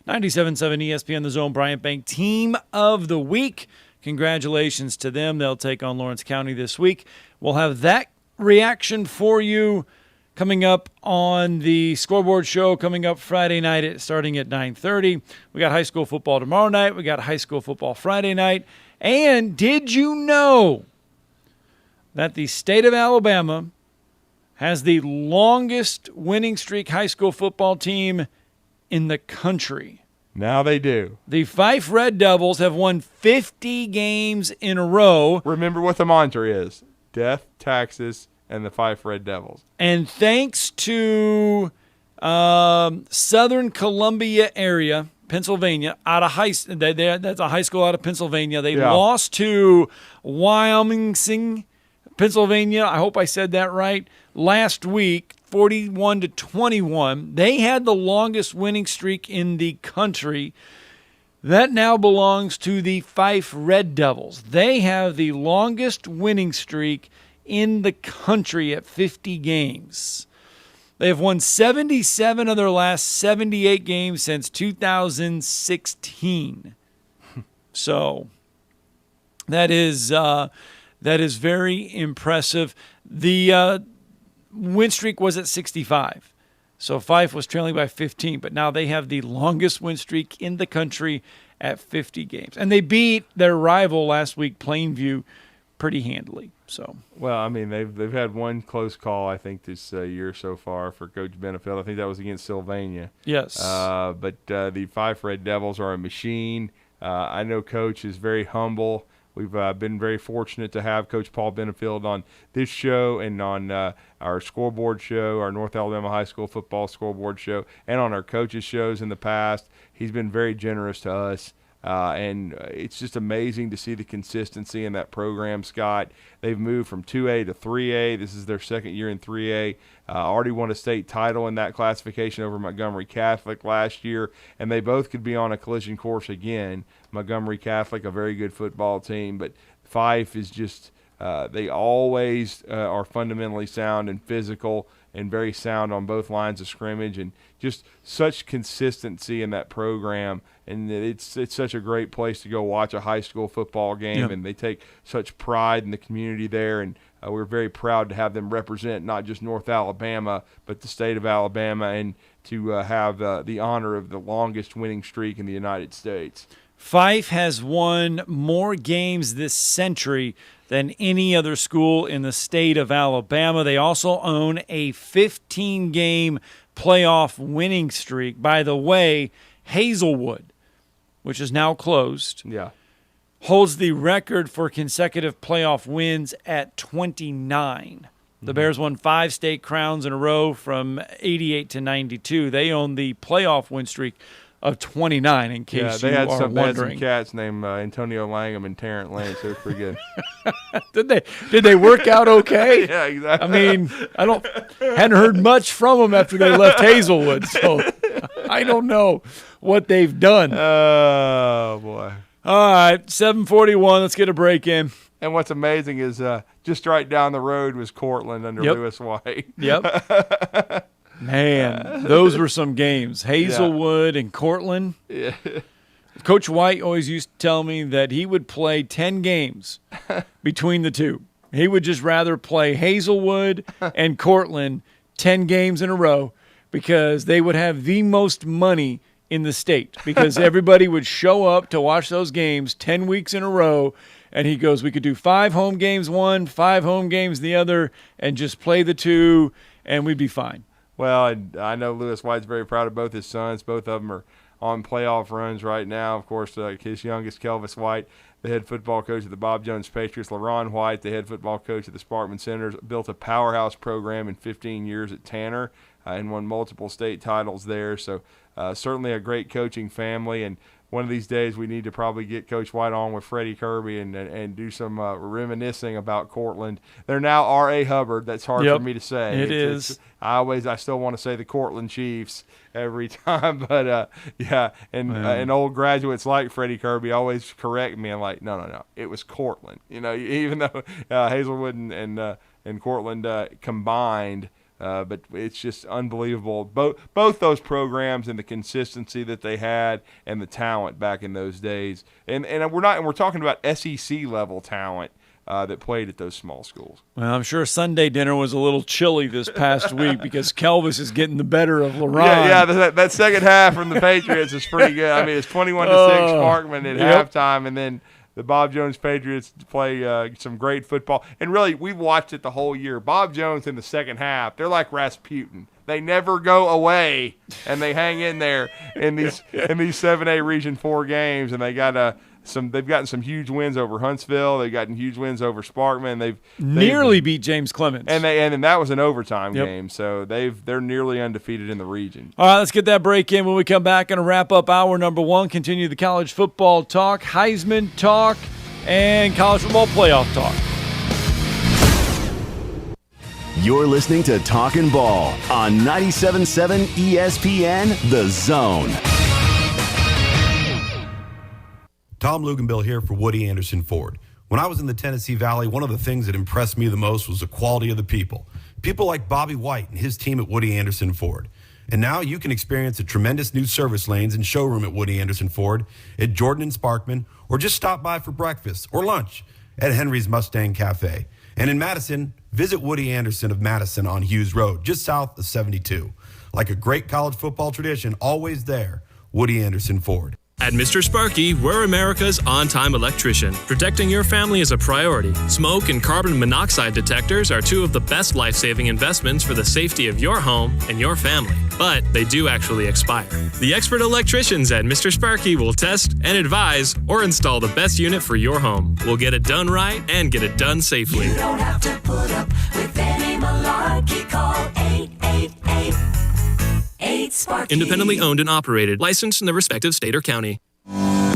97.7 ESPN The Zone Bryant Bank Team of the Week. Congratulations to them. They'll take on Lawrence County this week. We'll have that reaction for you coming up on the Scoreboard Show coming up Friday night starting at 9:30. We got high school football tomorrow night. We got high school football Friday night. And did you know that the state of Alabama has the longest winning streak high school football team in the country? Now they do. The Fife Red Devils have won 50 games in a row. Remember what the mantra is: death, taxes, and the Fife Red Devils. And thanks to Southern Columbia area, Pennsylvania, that's a high school out of Pennsylvania. They lost to Wyoming, Pennsylvania. I hope I said that right. Last week, 41-21. They had the longest winning streak in the country. That now belongs to the Fife Red Devils. They have the longest winning streak in the country at 50 games. They have won 77 of their last 78 games since 2016. So that is very impressive. The win streak was at 65. So Fife was trailing by 15, but now they have the longest win streak in the country at 50 games. And they beat their rival last week, Plainview, pretty handily. So, well, I mean, they've had one close call, I think, this year so far for Coach Benefield. I think that was against Sylvania. Yes. But the Fife Red Devils are a machine. I know Coach is very humble. We've been very fortunate to have Coach Paul Benefield on this show and on our scoreboard show, our North Alabama High School football scoreboard show, and on our coaches' shows in the past. He's been very generous to us. And it's just amazing to see the consistency in that program, Scott. They've moved from 2A to 3A. This is their second year in 3A. Already won a state title in that classification over Montgomery Catholic last year, and they both could be on a collision course again. Montgomery Catholic, a very good football team, but Fife is just they always are fundamentally sound and physical and very sound on both lines of scrimmage, and just such consistency in that program. And it's such a great place to go watch a high school football game, Yep. and they take such pride in the community there. And we're very proud to have them represent not just North Alabama, but the state of Alabama, and to have the honor of the longest winning streak in the United States. Fife has won more games this century than any other school in the state of Alabama. They also own a 15-game playoff winning streak. By the way, Hazelwood, which is now closed, holds the record for consecutive playoff wins at 29. The Bears won 5 state crowns in a row from 88 to 92. They own the playoff win streak of 29, in case you are wondering. They had some cats named Antonio Langham and Tarrant Lynch. It was pretty good. Did they work out okay? Yeah, exactly. I mean, hadn't heard much from them after they left Hazelwood, so I don't know what they've done. Oh, boy. All right, 7:41. Let's get a break in. And what's amazing is just right down the road was Cortland under Lewis White. Yep. Man, those were some games. Hazelwood and Cortland. Yeah. Coach White always used to tell me that he would play 10 games between the two. He would just rather play Hazelwood and Cortland 10 games in a row because they would have the most money in the state, because everybody would show up to watch those games 10 weeks in a row, And he goes, we could do 5 home games one, 5 home games the other, and just play the 2, and we'd be fine. Well, I know Lewis White's very proud of both his sons. Both of them are on playoff runs right now. Of course, his youngest, Kelvis White, the head football coach of the Bob Jones Patriots. LaRon White, the head football coach of the Sparkman Senators, built a powerhouse program in 15 years at Tanner and won multiple state titles there. So certainly a great coaching family. And one of these days we need to probably get Coach White on with Freddie Kirby and do some reminiscing about Cortland. They're now R.A. Hubbard. That's hard for me to say. It is. I still want to say the Cortland Chiefs every time, but and old graduates like Freddie Kirby always correct me. I'm like, no, it was Cortland. Even though Hazelwood and Cortland combined. But it's just unbelievable. Both those programs and the consistency that they had and the talent back in those days. And we're talking about SEC level talent that played at those small schools. Well, I'm sure Sunday dinner was a little chilly this past week because Kelvis is getting the better of LaRon. Yeah, that second half from the Patriots is pretty good. I mean, it's 21-6 Sparkman at halftime, and then the Bob Jones Patriots play some great football. And really, we've watched it the whole year. Bob Jones in the second half, they're like Rasputin. They never go away, and they hang in there in these 7A Region 4 games. And they've gotten some huge wins over Huntsville. They've gotten huge wins over Sparkman. They've nearly beat James Clemens. And that was an overtime game. So they're nearly undefeated in the region. All right, let's get that break in. When we come back, going to wrap up hour number 1, continue the college football talk, Heisman talk, and college football playoff talk. You're listening to Talkin Ball on 97.7 ESPN The Zone. Tom Luganbill here for Woody Anderson Ford. When I was in the Tennessee Valley, one of the things that impressed me the most was the quality of the people. People like Bobby White and his team at Woody Anderson Ford. And now you can experience the tremendous new service lanes and showroom at Woody Anderson Ford, at Jordan and Sparkman, or just stop by for breakfast or lunch at Henry's Mustang Cafe. And in Madison, visit Woody Anderson of Madison on Hughes Road, just south of 72. Like a great college football tradition, always there, Woody Anderson Ford. At Mr. Sparky, we're America's on-time electrician. Protecting your family is a priority. Smoke and carbon monoxide detectors are 2 of the best life-saving investments for the safety of your home and your family. But they do actually expire. The expert electricians at Mr. Sparky will test and advise or install the best unit for your home. We'll get it done right and get it done safely. You don't have to put up with any malarkey. Call 888-8-SPARKY. Independently owned and operated. Licensed in the respective state or county.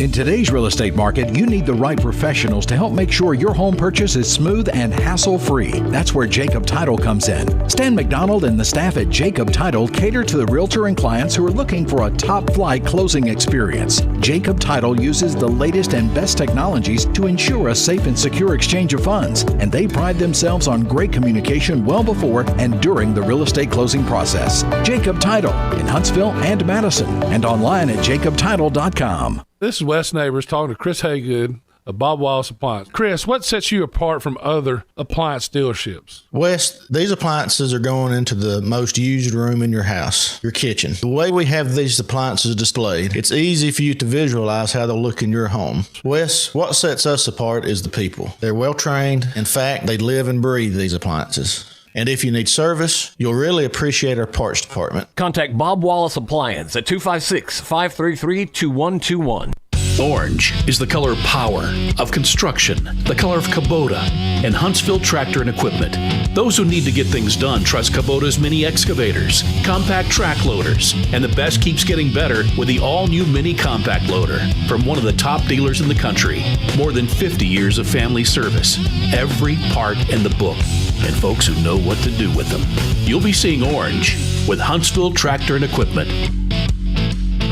In today's real estate market, you need the right professionals to help make sure your home purchase is smooth and hassle-free. That's where Jacob Title comes in. Stan McDonald and the staff at Jacob Title cater to the realtor and clients who are looking for a top-flight closing experience. Jacob Title uses the latest and best technologies to ensure a safe and secure exchange of funds, and they pride themselves on great communication well before and during the real estate closing process. Jacob Title in Huntsville and Madison, and online at jacobtitle.com. This is Wes Neighbors talking to Chris Haygood of Bob Wallace Appliance. Chris, what sets you apart from other appliance dealerships? Wes, these appliances are going into the most used room in your house, your kitchen. The way we have these appliances displayed, it's easy for you to visualize how they'll look in your home. Wes, what sets us apart is the people. They're well trained. In fact, they live and breathe these appliances. And if you need service, you'll really appreciate our parts department. Contact Bob Wallace Appliance at 256-533-2121. Orange is the color power of construction, the color of Kubota and Huntsville Tractor and Equipment. Those who need to get things done trust Kubota's mini excavators, compact track loaders, and the best keeps getting better with the all-new mini compact loader from one of the top dealers in the country. More than 50 years of family service, every part in the book, and folks who know what to do with them. You'll be seeing orange with Huntsville Tractor and Equipment.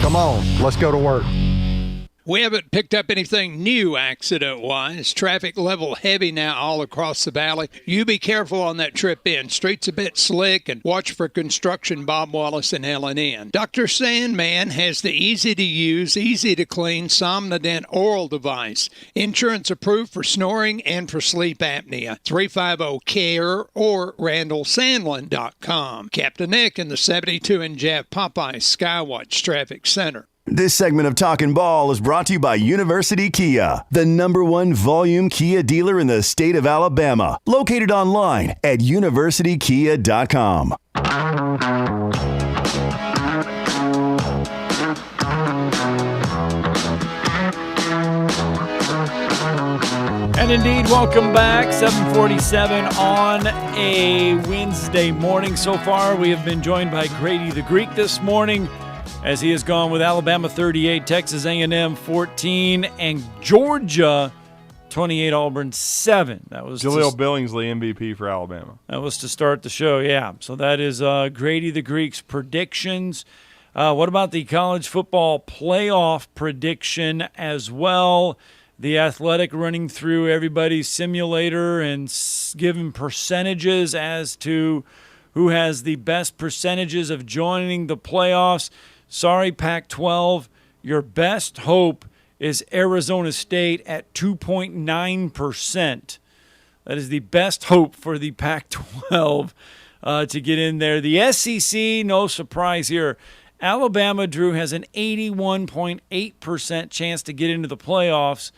Come on, let's go to work. We haven't picked up anything new accident-wise. Traffic level heavy now all across the valley. You be careful on that trip in. Streets a bit slick, and watch for construction. Bob Wallace and L&N. Dr. Sandman has the easy-to-use, easy-to-clean Somnodent oral device. Insurance approved for snoring and for sleep apnea. 350-CARE or RandallSandlin.com. Captain Nick in the 72 and Jeff Popeye Skywatch Traffic Center. This segment of Talkin Ball is brought to you by University Kia, the #1 volume Kia dealer in the state of Alabama. Located online at universitykia.com. And indeed, welcome back. 7:47 on a Wednesday morning. So far, we have been joined by Grady the Greek this morning, as he has gone with Alabama 38, Texas A&M 14, and Georgia 28, Auburn 7. That was Jaleel Billingsley MVP for Alabama. That was to start the show, yeah. So that is Grady the Greek's predictions. What about the college football playoff prediction as well? The Athletic running through everybody's simulator and giving percentages as to who has the best percentages of joining the playoffs. Sorry, Pac-12, your best hope is Arizona State at 2.9%. That is the best hope for the Pac-12 to get in there. The SEC, no surprise here. Alabama, Drew, has an 81.8% chance to get into the playoffs.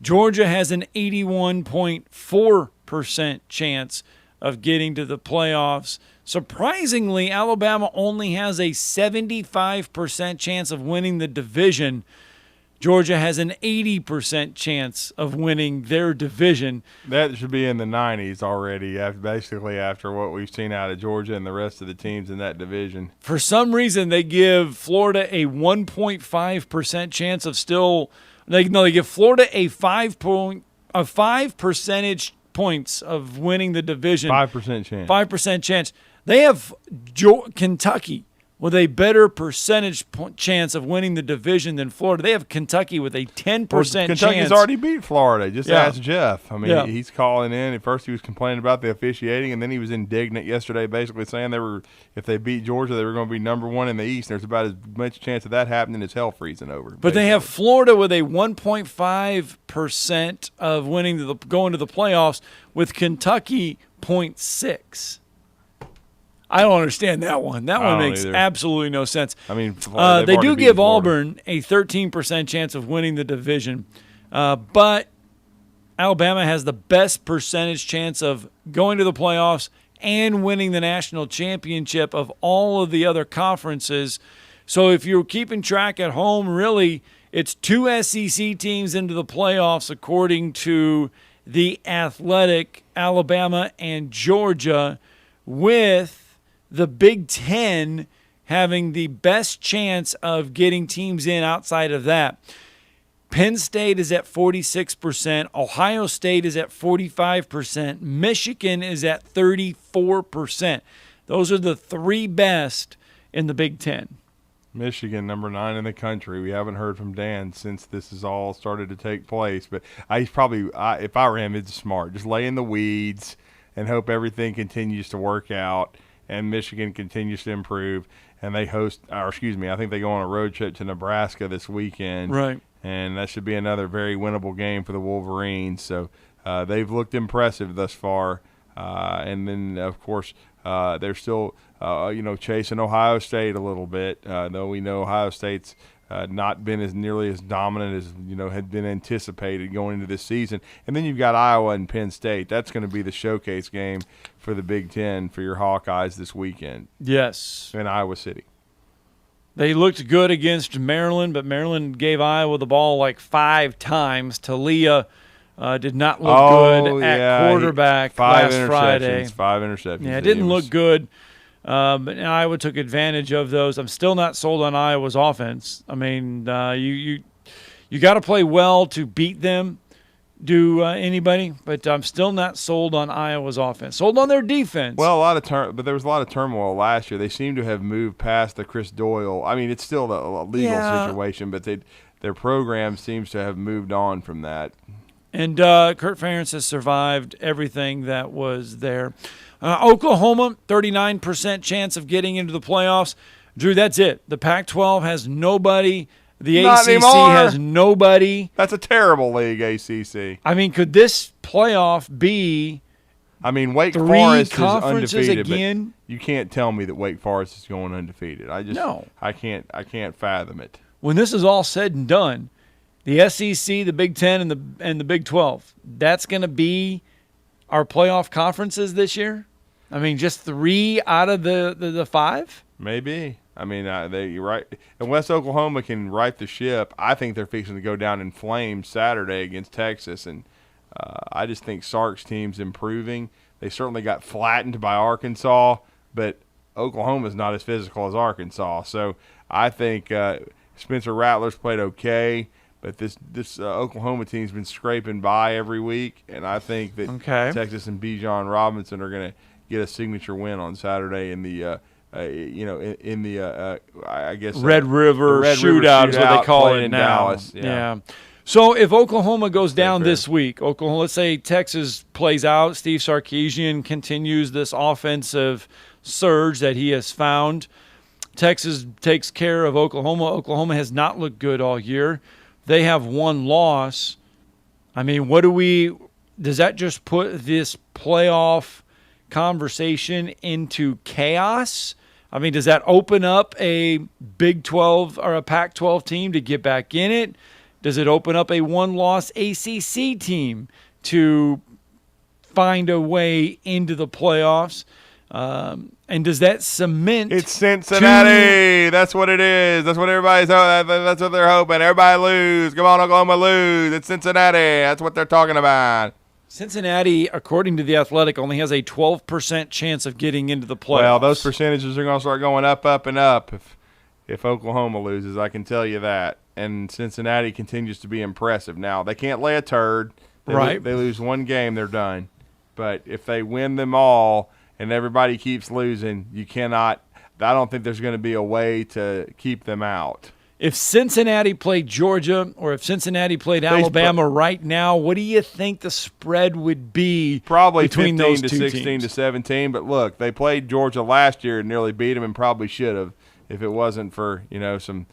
Georgia has an 81.4% chance of getting to the playoffs. Surprisingly, Alabama only has a 75% chance of winning the division. Georgia has an 80% chance of winning their division. That should be in the 90s already, after what we've seen out of Georgia and the rest of the teams in that division. For some reason, they give Florida a 1.5% chance of still – they give Florida a 5 percentage points of winning the division. 5% chance. 5% chance. They have Kentucky with a better percentage chance of winning the division than Florida. They have Kentucky with a 10% chance. Kentucky's already beat Florida. Just ask Jeff. I mean, Yeah. he's calling in. At first he was complaining about the officiating, and then he was indignant yesterday basically saying if they beat Georgia, they were going to be #1 in the East. There's about as much chance of that happening as hell freezing over. But they have Florida with a 1.5% of going to the playoffs, with Kentucky 0.6. I don't understand that one. That one makes absolutely no sense. I mean, they do give Auburn a 13% chance of winning the division, but Alabama has the best percentage chance of going to the playoffs and winning the national championship of all of the other conferences. So if you're keeping track at home, really, it's 2 SEC teams into the playoffs according to the Athletic, Alabama and Georgia, with the Big Ten having the best chance of getting teams in outside of that. Penn State is at 46%. Ohio State is at 45%. Michigan is at 34%. Those are the 3 best in the Big Ten. Michigan, #9 in the country. We haven't heard from Dan since this has all started to take place. But if I were him, it's smart. Just lay in the weeds and hope everything continues to work out and Michigan continues to improve. And I think they go on a road trip to Nebraska this weekend. Right. And that should be another very winnable game for the Wolverines. So they've looked impressive thus far. And then, of course, they're still, chasing Ohio State a little bit, though we know Ohio State's not been nearly as dominant as, had been anticipated going into this season. And then you've got Iowa and Penn State. That's going to be the showcase game for the Big Ten for your Hawkeyes this weekend. Yes. In Iowa City. They looked good against Maryland, but Maryland gave Iowa the ball like 5 times. Talia did not look good at quarterback last Friday. 5 interceptions. Yeah, it didn't look good. But Iowa took advantage of those. I'm still not sold on Iowa's offense. I mean, you got to play well to beat them, anybody. But I'm still not sold on Iowa's offense. Sold on their defense. Well, but there was a lot of turmoil last year. They seem to have moved past the Chris Doyle. I mean, it's still a legal situation, but their program seems to have moved on from that. And Kurt Ferentz has survived everything that was there. Oklahoma, 39% chance of getting into the playoffs. Drew, that's it. The Pac-12 has nobody. The Not ACC anymore. has nobody. That's a terrible league, ACC. I mean, could this playoff be Wake 3 Forest is conferences undefeated, again? But you can't tell me that Wake Forest is going undefeated. I can't fathom it. when this is all said and done, the SEC, the Big Ten, and the Big 12, that's going to be our playoff conferences this year? I mean, just 3 out of the 5? Maybe. I mean, you're right. Unless Oklahoma can right the ship, I think they're fixing to go down in flames Saturday against Texas. And I just think Sark's team's improving. They certainly got flattened by Arkansas, but Oklahoma's not as physical as Arkansas. So I think Spencer Rattler's played okay, but this Oklahoma team's been scraping by every week, and I think that Texas and Bijan Robinson are going to get a signature win on Saturday in the I guess Red River Shootout is what they call it in now. Dallas. Yeah. So if Oklahoma goes down this week, let's say Texas plays out, Steve Sarkisian continues this offensive surge that he has found. Texas takes care of Oklahoma. Oklahoma has not looked good all year. They have 1 loss. I mean, does that just put this playoff conversation into chaos? I mean, does that open up a Big 12 or a Pac-12 team to get back in it? Does it open up a 1-loss ACC team to find a way into the playoffs? And does that cement? It's Cincinnati. That's what it is. That's what everybody's hoping. That's what they're hoping. Everybody lose. Come on, Oklahoma, lose. It's Cincinnati. That's what they're talking about. Cincinnati, according to The Athletic, only has a 12% chance of getting into the playoffs. Well, those percentages are going to start going up, up, and up if Oklahoma loses. I can tell you that. And Cincinnati continues to be impressive. Now, they can't lay a turd. They lose 1 game, they're done. But if they win them all and everybody keeps losing, you cannot – I don't think there's going to be a way to keep them out. If Cincinnati played Georgia or if Cincinnati played Alabama right now, what do you think the spread would be? Probably between 15 those to two 16 teams? to 17. But look, they played Georgia last year and nearly beat them, and probably should have if it wasn't for some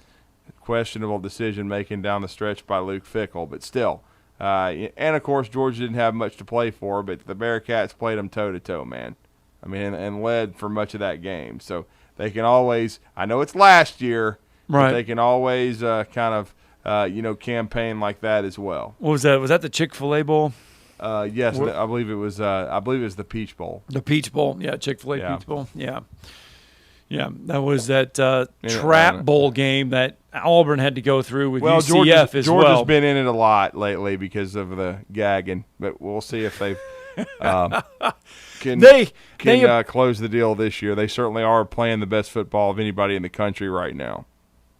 questionable decision making down the stretch by Luke Fickell. But still, and of course Georgia didn't have much to play for, but the Bearcats played them toe to toe, man. I mean, and led for much of that game. So they can always. I know it's last year. Right. But they can always campaign like that as well. What was that? Was that the Chick-fil-A Bowl? Yes, I believe it was. I believe it was the Peach Bowl. The Peach Bowl, yeah, Chick-fil-A Peach Bowl, yeah. That was that trap bowl game that Auburn had to go through with UCF as well. Georgia's been in it a lot lately because of the gagging, but we'll see if they've can close the deal this year. They certainly are playing the best football of anybody in the country right now.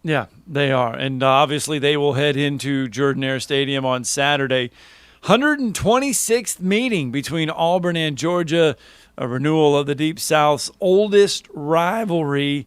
Yeah, they are. And obviously they will head into Jordan-Hare Stadium on Saturday. 126th meeting between Auburn and Georgia, a renewal of the Deep South's oldest rivalry.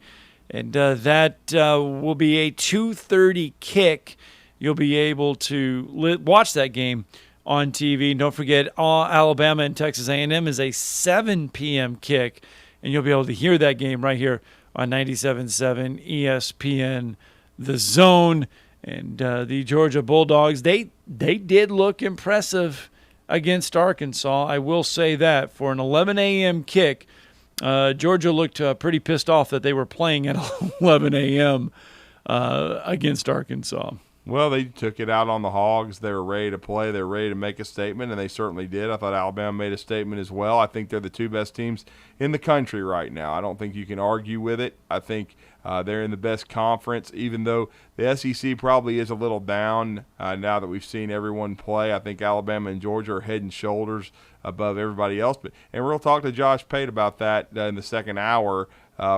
And that will be a 2:30 kick. You'll be able to watch that game on TV. And don't forget, Alabama and Texas A&M is a 7 p.m. kick. And you'll be able to hear that game right here on 97.7 ESPN The Zone. And the Georgia Bulldogs, they did look impressive against Arkansas. I will say that. For an 11 a.m. kick, Georgia looked pretty pissed off that they were playing at 11 a.m. Against Arkansas. Well, they took it out on the Hogs. They were ready to play. They were ready to make a statement, and they certainly did. I thought Alabama made a statement as well. I think they're the 2 best teams in the country right now. I don't think you can argue with it. I think they're in the best conference, even though the SEC probably is a little down now that we've seen everyone play. I think Alabama and Georgia are head and shoulders above everybody else. And we'll talk to Josh Pate about that in the second hour.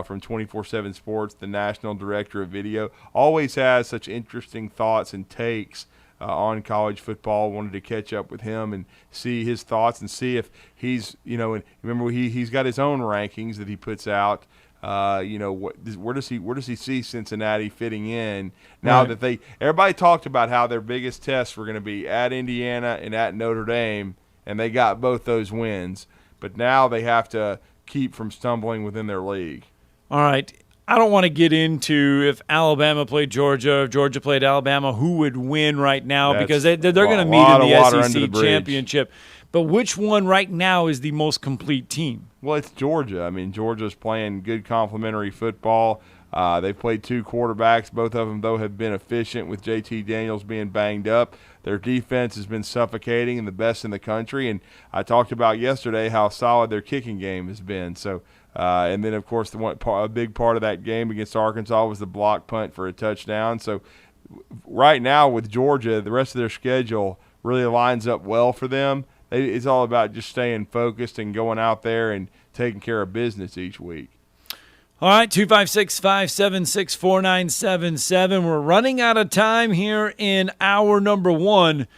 From 24/7 Sports, the national director of video, always has such interesting thoughts and takes on college football. Wanted to catch up with him and see his thoughts and see if he's, and remember he's got his own rankings that he puts out. Where does he see Cincinnati fitting in now that everybody talked about how their biggest tests were going to be at Indiana and at Notre Dame, and they got both those wins, but now they have to keep from stumbling within their league. All right. I don't want to get into if Alabama played Georgia or Georgia played Alabama, who would win right now, because they're going to meet in the SEC championship. But which one right now is the most complete team? Well, it's Georgia. I mean, Georgia's playing good complementary football. They've played 2 quarterbacks. Both of them, though, have been efficient with JT Daniels being banged up. Their defense has been suffocating and the best in the country. And I talked about yesterday how solid their kicking game has been. So, and then, of course, a big part of that game against Arkansas was the block punt for a touchdown. So right now with Georgia, the rest of their schedule really lines up well for them. It's all about just staying focused and going out there and taking care of business each week. All right, 256-576-4977. We're running out of time here in hour number 1.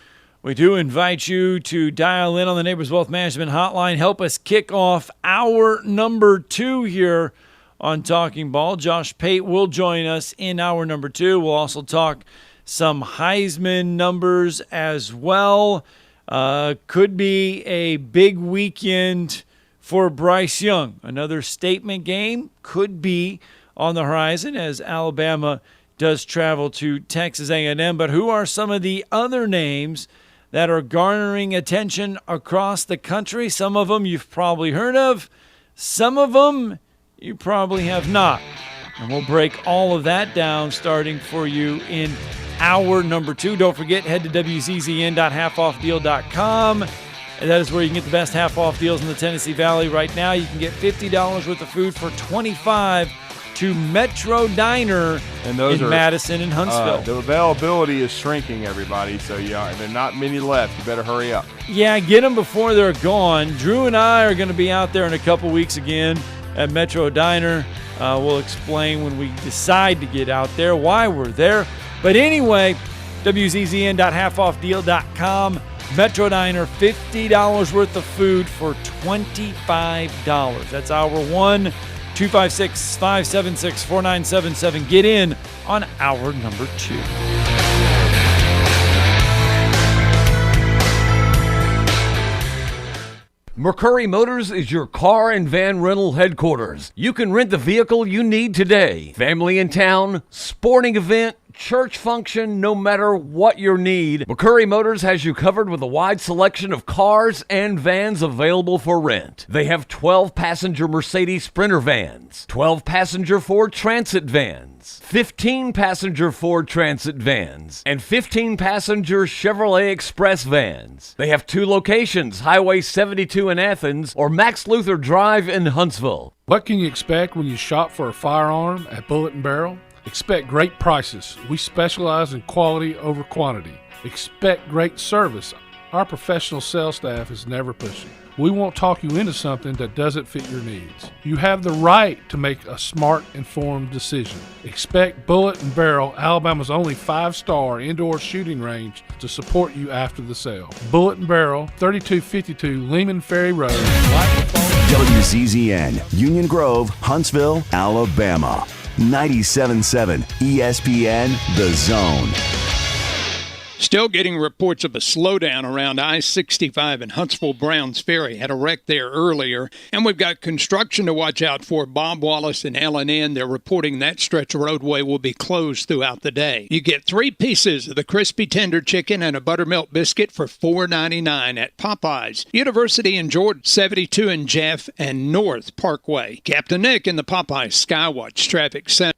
We do invite you to dial in on the Neighbors Wealth Management Hotline. Help us kick off hour number 2 here on Talking Ball. Josh Pate will join us in hour number 2. We'll also talk some Heisman numbers as well. Could be a big weekend for Bryce Young. Another statement game could be on the horizon as Alabama does travel to Texas A&M. But who are some of the other names that are garnering attention across the country? Some of them you've probably heard of. Some of them you probably have not. And we'll break all of that down starting for you in hour number 2. Don't forget, head to wzzn.halfoffdeal.com. And that is where you can get the best half-off deals in the Tennessee Valley right now. You can get $50 worth of food for $25 to Metro Diner in Madison and Huntsville. The availability is shrinking, everybody, so there are not many left. You better hurry up. Yeah, get them before they're gone. Drew and I are going to be out there in a couple weeks again at Metro Diner. We'll explain when we decide to get out there why we're there. But anyway, wzzn.halfoffdeal.com. Metro Diner, $50 worth of food for $25. That's hour 1, 256-576-4977. Get in on hour number 2. McCurry Motors is your car and van rental headquarters. You can rent the vehicle you need today. Family in town, sporting event, church function, no matter what your need, McCurry Motors has you covered with a wide selection of cars and vans available for rent. They have 12-passenger Mercedes Sprinter vans, 12-passenger Ford Transit vans, 15-passenger Ford Transit vans, and 15-passenger Chevrolet Express vans. They have 2 locations, Highway 72 in Athens or Max Luther Drive in Huntsville. What can you expect when you shop for a firearm at Bullet & Barrel? Expect great prices. We specialize in quality over quantity. Expect great service. Our professional sales staff is never pushing. We won't talk you into something that doesn't fit your needs. You have the right to make a smart, informed decision. Expect Bullet & Barrel, Alabama's only 5-star indoor shooting range, to support you after the sale. Bullet & Barrel, 3252 Lehman Ferry Road. WZZN, Union Grove, Huntsville, Alabama. 97.7 ESPN The Zone. Still getting reports of a slowdown around I-65 and Huntsville-Browns Ferry. Had a wreck there earlier. And we've got construction to watch out for. Bob Wallace and L&N, they're reporting that stretch of roadway will be closed throughout the day. You get 3 pieces of the crispy tender chicken and a buttermilk biscuit for $4.99 at Popeyes. University in Jordan, 72 in Jeff and North Parkway. Captain Nick in the Popeyes Skywatch Traffic Center.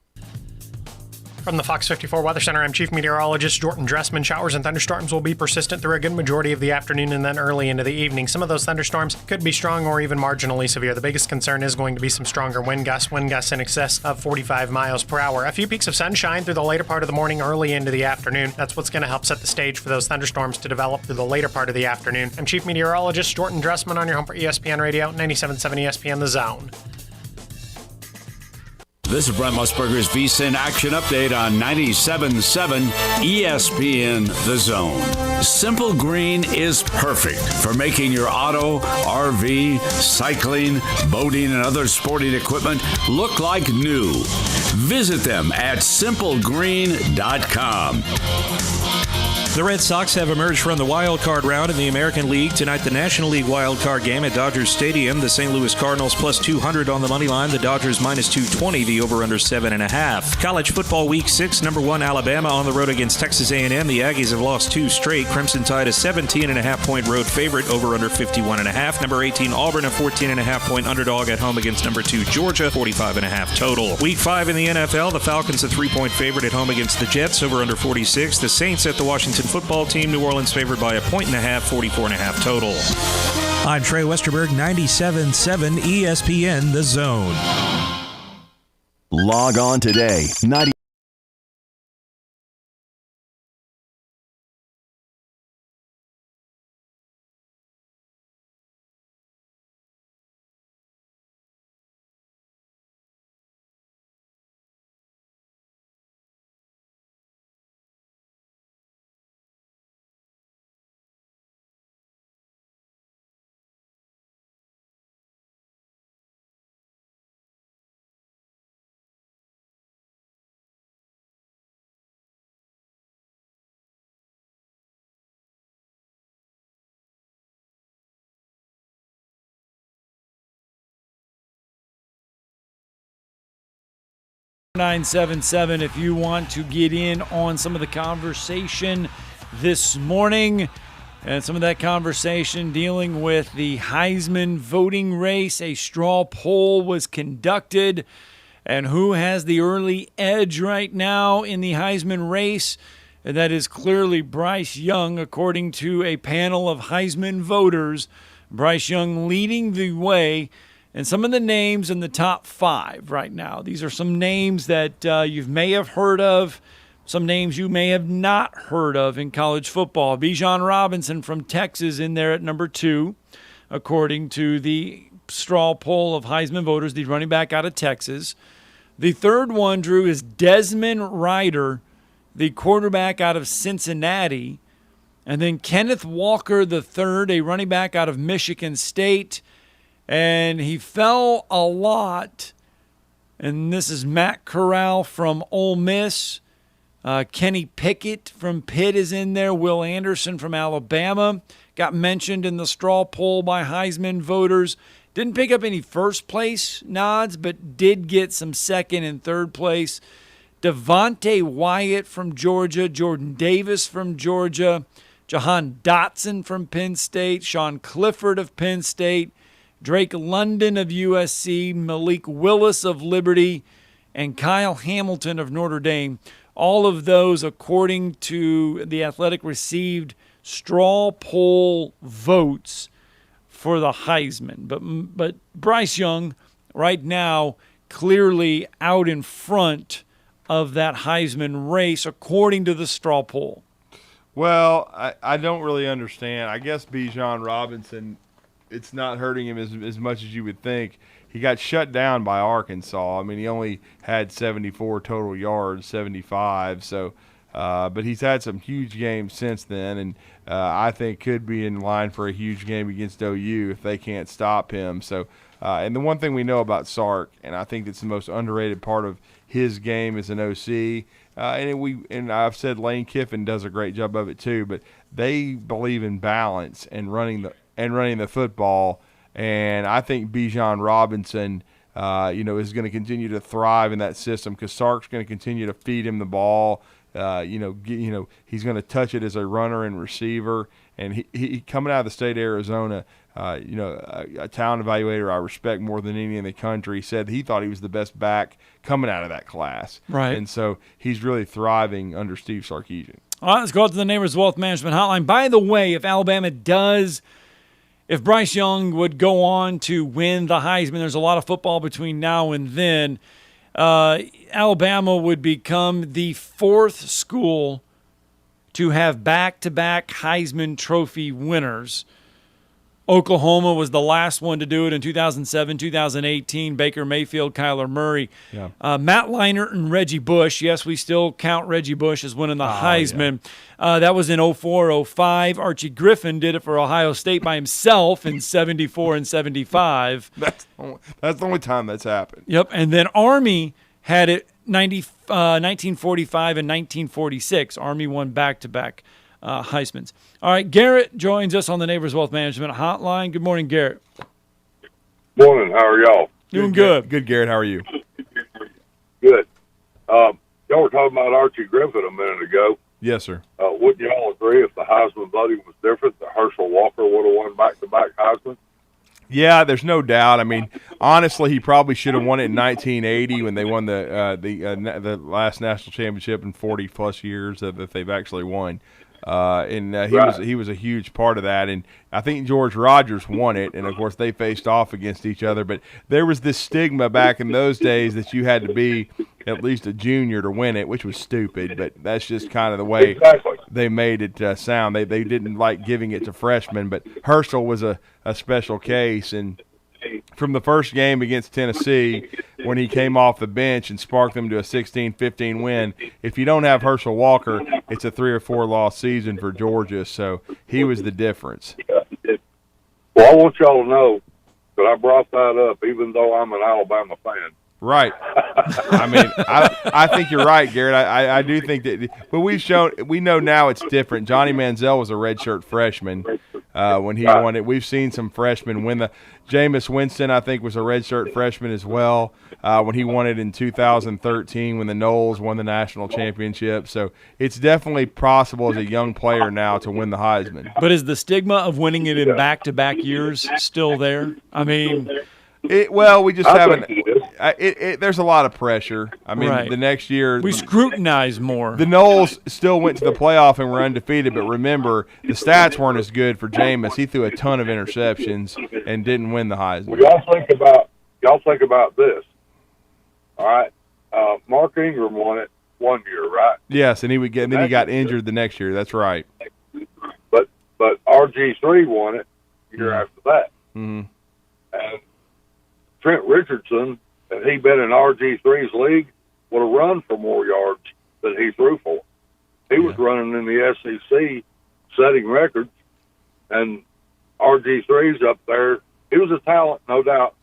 From the Fox 54 Weather Center, I'm Chief Meteorologist Jordan Dressman. Showers and thunderstorms will be persistent through a good majority of the afternoon and then early into the evening. Some of those thunderstorms could be strong or even marginally severe. The biggest concern is going to be some stronger wind gusts in excess of 45 miles per hour. A few peaks of sunshine through the later part of the morning, early into the afternoon. That's what's going to help set the stage for those thunderstorms to develop through the later part of the afternoon. I'm Chief Meteorologist Jordan Dressman on your home for ESPN Radio, 97.7 ESPN The Zone. This is Brent Musburger's VSiN Action Update on 97.7 ESPN The Zone. Simple Green is perfect for making your auto, RV, cycling, boating, and other sporting equipment look like new. Visit them at simplegreen.com. The Red Sox have emerged from the wild card round in the American League. Tonight, the National League wild card game at Dodgers Stadium. The St. Louis Cardinals plus 200 on the money line. The Dodgers minus 220. The over-under 7.5. College football week 6. Number 1 Alabama on the road against Texas A&M. The Aggies have lost 2 straight. Crimson Tide a 17.5-point road favorite. Over-under 51.5. Number 18 Auburn a 14.5-point underdog at home against number 2 Georgia. 45.5 total. Week 5 in the NFL. The Falcons a 3-point favorite at home against the Jets. Over-under 46. The Saints at the Washington football team. New Orleans favored by 1.5, 44.5 total. I'm Trey Westerberg, 97.7 ESPN The Zone. Log on today. 90977 if you want to get in on some of the conversation this morning, and some of that conversation dealing with the Heisman voting race. A straw poll was conducted, and who has the early edge right now in the Heisman race? And that is clearly Bryce Young, according to a panel of Heisman voters. Bryce Young leading the way. And some of the names in the top 5 right now, these are some names that you may have heard of, some names you may have not heard of in college football. Bijan Robinson from Texas in there at number 2, according to the straw poll of Heisman voters, the running back out of Texas. The third one, Drew, is Desmond Ridder, the quarterback out of Cincinnati. And then Kenneth Walker III, a running back out of Michigan State. And he fell a lot. And this is Matt Corral from Ole Miss. Kenny Pickett from Pitt is in there. Will Anderson from Alabama got mentioned in the straw poll by Heisman voters. Didn't pick up any first place nods, but did get some second and third place. Devontae Wyatt from Georgia. Jordan Davis from Georgia. Jahan Dotson from Penn State. Sean Clifford of Penn State. Drake London of USC, Malik Willis of Liberty, and Kyle Hamilton of Notre Dame. All of those, according to The Athletic, received straw poll votes for the Heisman. But Bryce Young, right now, clearly out in front of that Heisman race, according to the straw poll. Well, I don't really understand. I guess Bijan Robinson, it's not hurting him as much as you would think. He got shut down by Arkansas. I mean, he only had 74 total yards, 75. So, but he's had some huge games since then, and I think could be in line for a huge game against OU if they can't stop him. So, and the one thing we know about Sark, and I think that's the most underrated part of his game as an OC, and I've said Lane Kiffin does a great job of it too, but they believe in balance and running the football. And I think Bijan Robinson, is going to continue to thrive in that system because Sark's going to continue to feed him the ball. He's going to touch it as a runner and receiver. And he coming out of the state of Arizona, a talent evaluator I respect more than any in the country, said he thought he was the best back coming out of that class. Right. And so he's really thriving under Steve Sarkisian. All right, let's go out to the Neighbors Wealth Management Hotline. By the way, if Bryce Young would go on to win the Heisman, there's a lot of football between now and then, Alabama would become the 4th school to have back-to-back Heisman Trophy winners. Oklahoma was the last one to do it in 2007, 2018. Baker Mayfield, Kyler Murray. Yeah. Matt Leinart and Reggie Bush. Yes, we still count Reggie Bush as winning the Heisman. Yeah. That was in 04-05. Archie Griffin did it for Ohio State by himself in 74 and 75. That's the only time that's happened. Yep, and then Army had it 1945 and 1946. Army won back-to-back Heismans. All right, Garrett joins us on the Neighbors Wealth Management Hotline. Good morning, Garrett. Morning. How are y'all? Doing good. Good, Garrett. How are you? Good. Y'all were talking about Archie Griffin a minute ago. Yes, sir. Wouldn't y'all agree if the Heisman voting was different, that Herschel Walker would have won back-to-back Heisman? Yeah, there's no doubt. I mean, honestly, he probably should have won it in 1980 when they won the last national championship in 40-plus years that they've actually won. He was a huge part of that, and I think George Rogers won it, and of course they faced off against each other. But there was this stigma back in those days that you had to be at least a junior to win it, which was stupid. But that's just kind of the way they made it sound. They didn't like giving it to freshmen, but Herschel was a special case, and from the first game against Tennessee, when he came off the bench and sparked them to a 16-15 win, if you don't have Herschel Walker, it's a 3 or 4 loss season for Georgia. So he was the difference. Well, I want y'all to know that I brought that up, even though I'm an Alabama fan. Right. I mean, I think you're right, Garrett. I do think that, but we know now it's different. Johnny Manziel was a redshirt freshman when he won it. We've seen some freshmen win the. Jameis Winston, I think, was a redshirt freshman as well when he won it in 2013 when the Noles won the national championship. So it's definitely possible as a young player now to win the Heisman. But is the stigma of winning it in back-to-back years still there? I mean, we just haven't. There's a lot of pressure. I mean, the next year we scrutinize more. The Noles still went to the playoff and were undefeated, but remember, the stats weren't as good for Jameis. He threw a ton of interceptions and didn't win the Heisman. Well, y'all think about this. All right, Mark Ingram won it one year, right? Yes, and he got injured the next year. That's right. But RG3 won it year after that. Mm-hmm. And Trent Richardson, had he been in RG3's league, would have run for more yards than he threw for. He was running in the SEC, setting records, and RG3's up there. He was a talent, no doubt,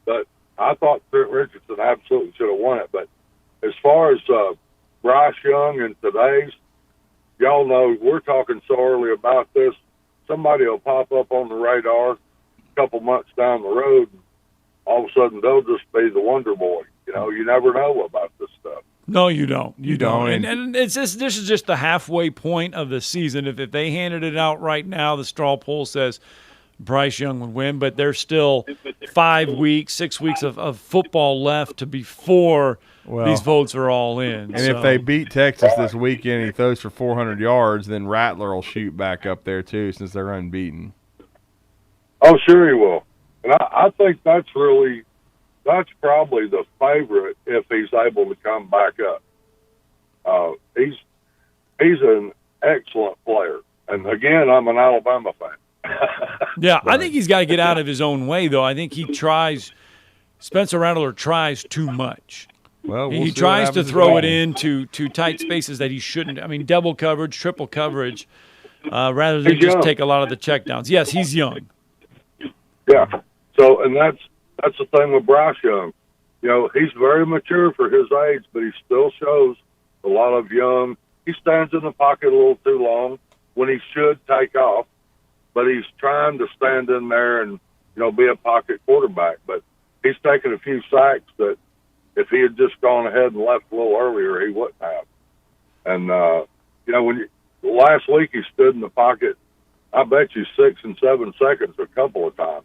but I thought Trent Richardson absolutely should have won it. But as far as Bryce Young and today's, y'all know we're talking so early about this. Somebody will pop up on the radar a couple months down the road, and all of a sudden they'll just be the wonder boy. You know, you never know about this stuff. No, you don't. You don't. And it's this is just the halfway point of the season. If they handed it out right now, the straw poll says Bryce Young would win, but there's still 6 weeks of football left before these votes are all in. And if they beat Texas this weekend and he throws for 400 yards, then Rattler will shoot back up there too since they're unbeaten. Oh, sure he will. And I think that's probably the favorite if he's able to come back up. He's an excellent player. And, again, I'm an Alabama fan. Yeah, I think he's got to get out of his own way, though. I think Spencer Rattler tries too much. Well, he tries to throw it into tight spaces that he shouldn't. I mean, double coverage, triple coverage, rather than just take a lot of the checkdowns. Yes, he's young. Yeah. So, and that's the thing with Bryce Young. You know, he's very mature for his age, but he still shows a lot of young. He stands in the pocket a little too long when he should take off, but he's trying to stand in there and, be a pocket quarterback. But he's taken a few sacks that if he had just gone ahead and left a little earlier, he wouldn't have. And, last week he stood in the pocket, I bet you 6 and 7 seconds a couple of times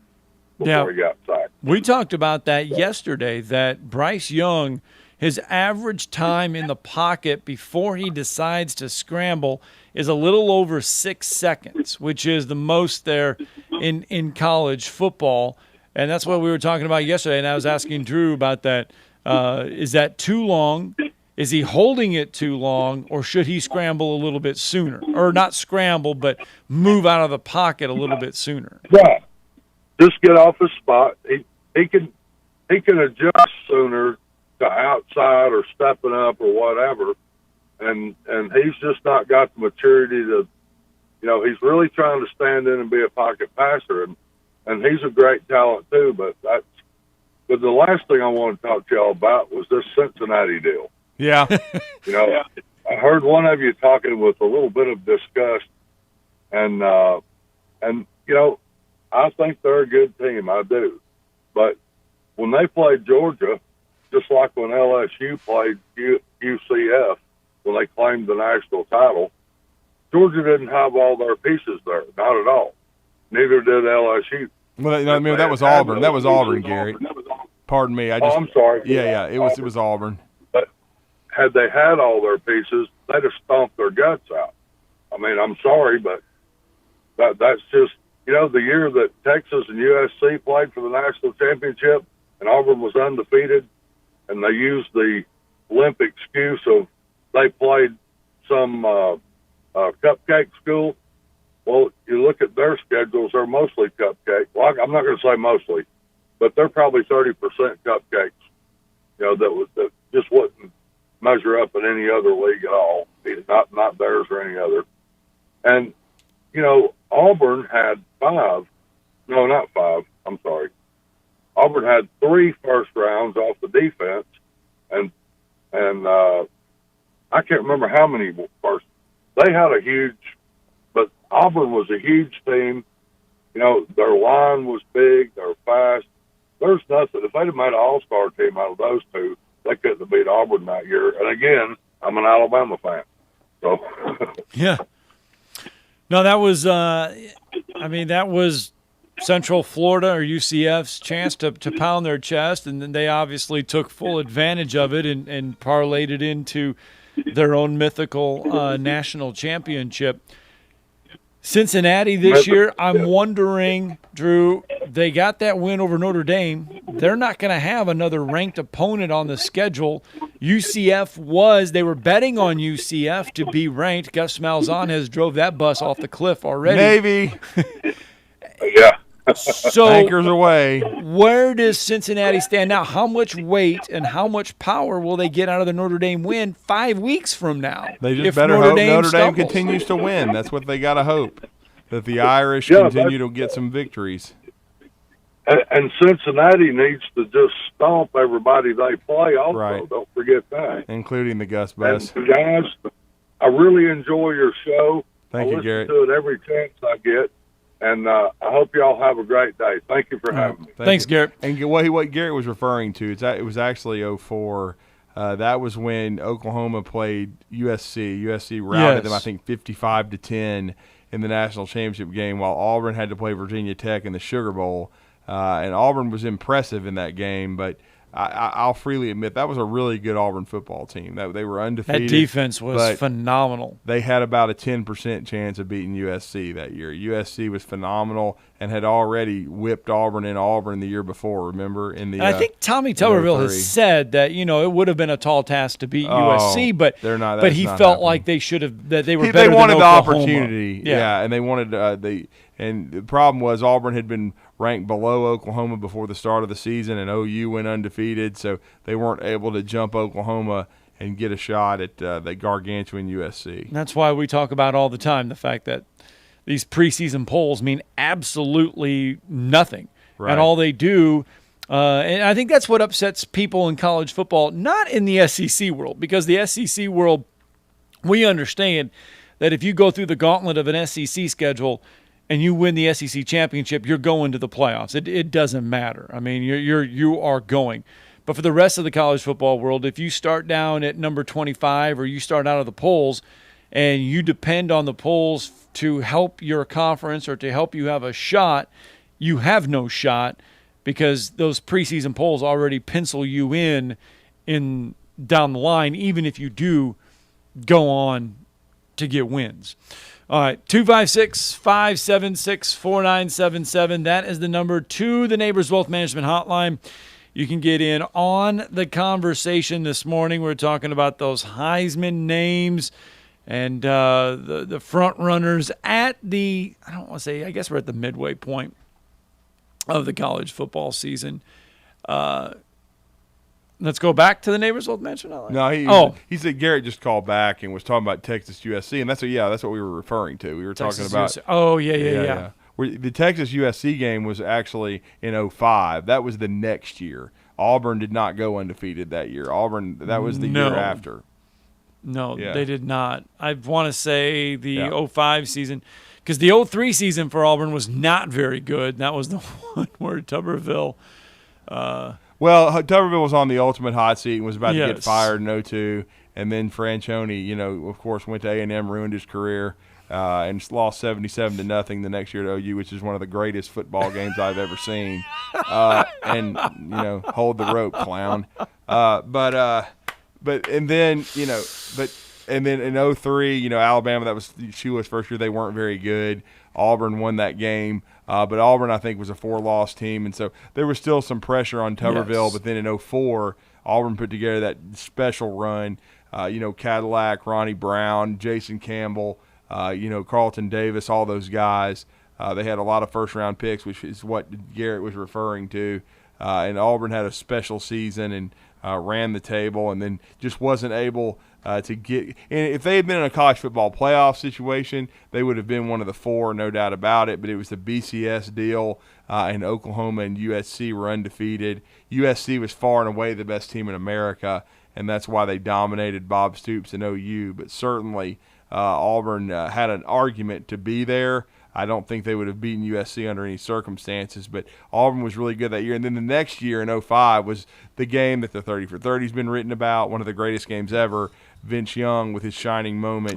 before he got sacked. We talked about that yesterday, that Bryce Young, his average time in the pocket before he decides to scramble is a little over 6 seconds, which is the most there in college football. And that's what we were talking about yesterday, and I was asking Drew about that. Is that too long? Is he holding it too long, or should he scramble a little bit sooner? Or not scramble, but move out of the pocket a little bit sooner? Yeah. Just get off his spot. He can adjust sooner to outside or stepping up or whatever, and he's just not got the maturity to, he's really trying to stand in and be a pocket passer, and he's a great talent too. But the last thing I want to talk to y'all about was this Cincinnati deal. Yeah. I heard one of you talking with a little bit of disgust, and you know, I think they're a good team. I do, but when they played Georgia, just like when LSU played UCF when they claimed the national title, Georgia didn't have all their pieces there, not at all. Neither did LSU. Well, I mean, that was Auburn. That was Auburn, Gary. Pardon me. I'm sorry. Yeah, it was Auburn. But had they had all their pieces, they'd have stomped their guts out. I mean, I'm sorry, but that's just, you know, the year that Texas and USC played for the national championship and Auburn was undefeated, and they used the limp excuse of they played some cupcake school. Well, you look at their schedules, they're mostly cupcake. Well, I'm not going to say mostly, but they're probably 30% cupcakes, you know, that just wouldn't measure up in any other league at all, not theirs or any other. And, you know, Auburn had Auburn had 3 first rounds off the defense, and I can't remember how many first. They had a huge, but Auburn was a huge team. You know, their line was big, they're fast. There's nothing. If they'd have made an all-star team out of those two, they couldn't have beat Auburn that year. And again, I'm an Alabama fan. So yeah. No, that was that was Central Florida or UCF's chance to pound their chest, and then they obviously took full advantage of it and parlayed it into their own mythical national championship. Cincinnati this year, I'm wondering, Drew, they got that win over Notre Dame. They're not going to have another ranked opponent on the schedule. They were betting on UCF to be ranked. Gus Malzahn has drove that bus off the cliff already. Navy. Yeah. So anchors away. Where does Cincinnati stand now? How much weight and how much power will they get out of the Notre Dame win 5 weeks from now? They just better hope Notre Dame continues to win. That's what they got to hope, that the Irish continue to get some victories. And Cincinnati needs to just stomp everybody they play also. Right. Don't forget that. Including the Gus Bus. And guys, I really enjoy your show. Thank you, Garrett. I listen to it every chance I get. And I hope y'all have a great day. Thank you for having me. Thanks, Garrett. And what Garrett was referring to, it was actually 2004. That was when Oklahoma played USC. USC routed them, I think, 55-10 in the national championship game, while Auburn had to play Virginia Tech in the Sugar Bowl. And Auburn was impressive in that game, but I'll freely admit that was a really good Auburn football team. They were undefeated. That defense was phenomenal. They had about a 10% chance of beating USC that year. USC was phenomenal and had already whipped Auburn in Auburn the year before, remember? I think Tommy Tuberville has said that, it would have been a tall task to beat USC, but he felt like they should have, that they were better than Oklahoma. They wanted the opportunity, and they wanted and the problem was Auburn had been ranked below Oklahoma before the start of the season, and OU went undefeated, so they weren't able to jump Oklahoma and get a shot at the gargantuan USC. That's why we talk about all the time the fact that these preseason polls mean absolutely nothing. Right. And all they do, and I think that's what upsets people in college football, not in the SEC world, because the SEC world, we understand that if you go through the gauntlet of an SEC schedule and you win the SEC championship, you're going to the playoffs. It doesn't matter. I mean, you are going. But for the rest of the college football world, if you start down at number 25 or you start out of the polls and you depend on the polls to help your conference or to help you have a shot, you have no shot because those preseason polls already pencil you in down the line, even if you do go on to get wins. All right, 256-576-4977. That is the number to the Neighbors Wealth Management Hotline. You can get in on the conversation this morning. We're talking about those Heisman names and the front runners at the, I don't want to say, I guess we're at the midway point of the college football season. Let's go back to the Neighbors Wealth Management Hotline. No, he said Garrett just called back and was talking about Texas USC, and that's what we were referring to. We were Texas talking about USC. Oh, yeah. The Texas USC game was actually in 2005. That was the next year. Auburn did not go undefeated that year. That was the year after. No, Yeah. they did not. I want to say the Yeah. 05 season, because the 03 season for Auburn was not very good. That was the one where Tuberville. Well, Tuberville was on the ultimate hot seat and was about to get Yes. fired in 02. And then Franchione, of course, went to A&M, ruined his career, and lost 77-0 the next year to OU, which is one of the greatest football games I've ever seen. And hold the rope, clown. And then in 03, Alabama, that was Shua's first year. They weren't very good. Auburn won that game. But Auburn, I think, was a 4-loss team. And so there was still some pressure on Tuberville. Yes. But then in 04, Auburn put together that special run. Cadillac, Ronnie Brown, Jason Campbell, Carlton Davis, all those guys. They had a lot of first-round picks, which is what Garrett was referring to. And Auburn had a special season and ran the table, and then just wasn't able to get – and if they had been in a college football playoff situation, they would have been one of the 4, no doubt about it. But it was the BCS deal, and Oklahoma and USC were undefeated. USC was far and away the best team in America, and that's why they dominated Bob Stoops and OU. But certainly Auburn had an argument to be there. I don't think they would have beaten USC under any circumstances, but Auburn was really good that year. And then the next year in 05 was the game that the 30 for 30 has been written about, one of the greatest games ever. Vince Young with his shining moment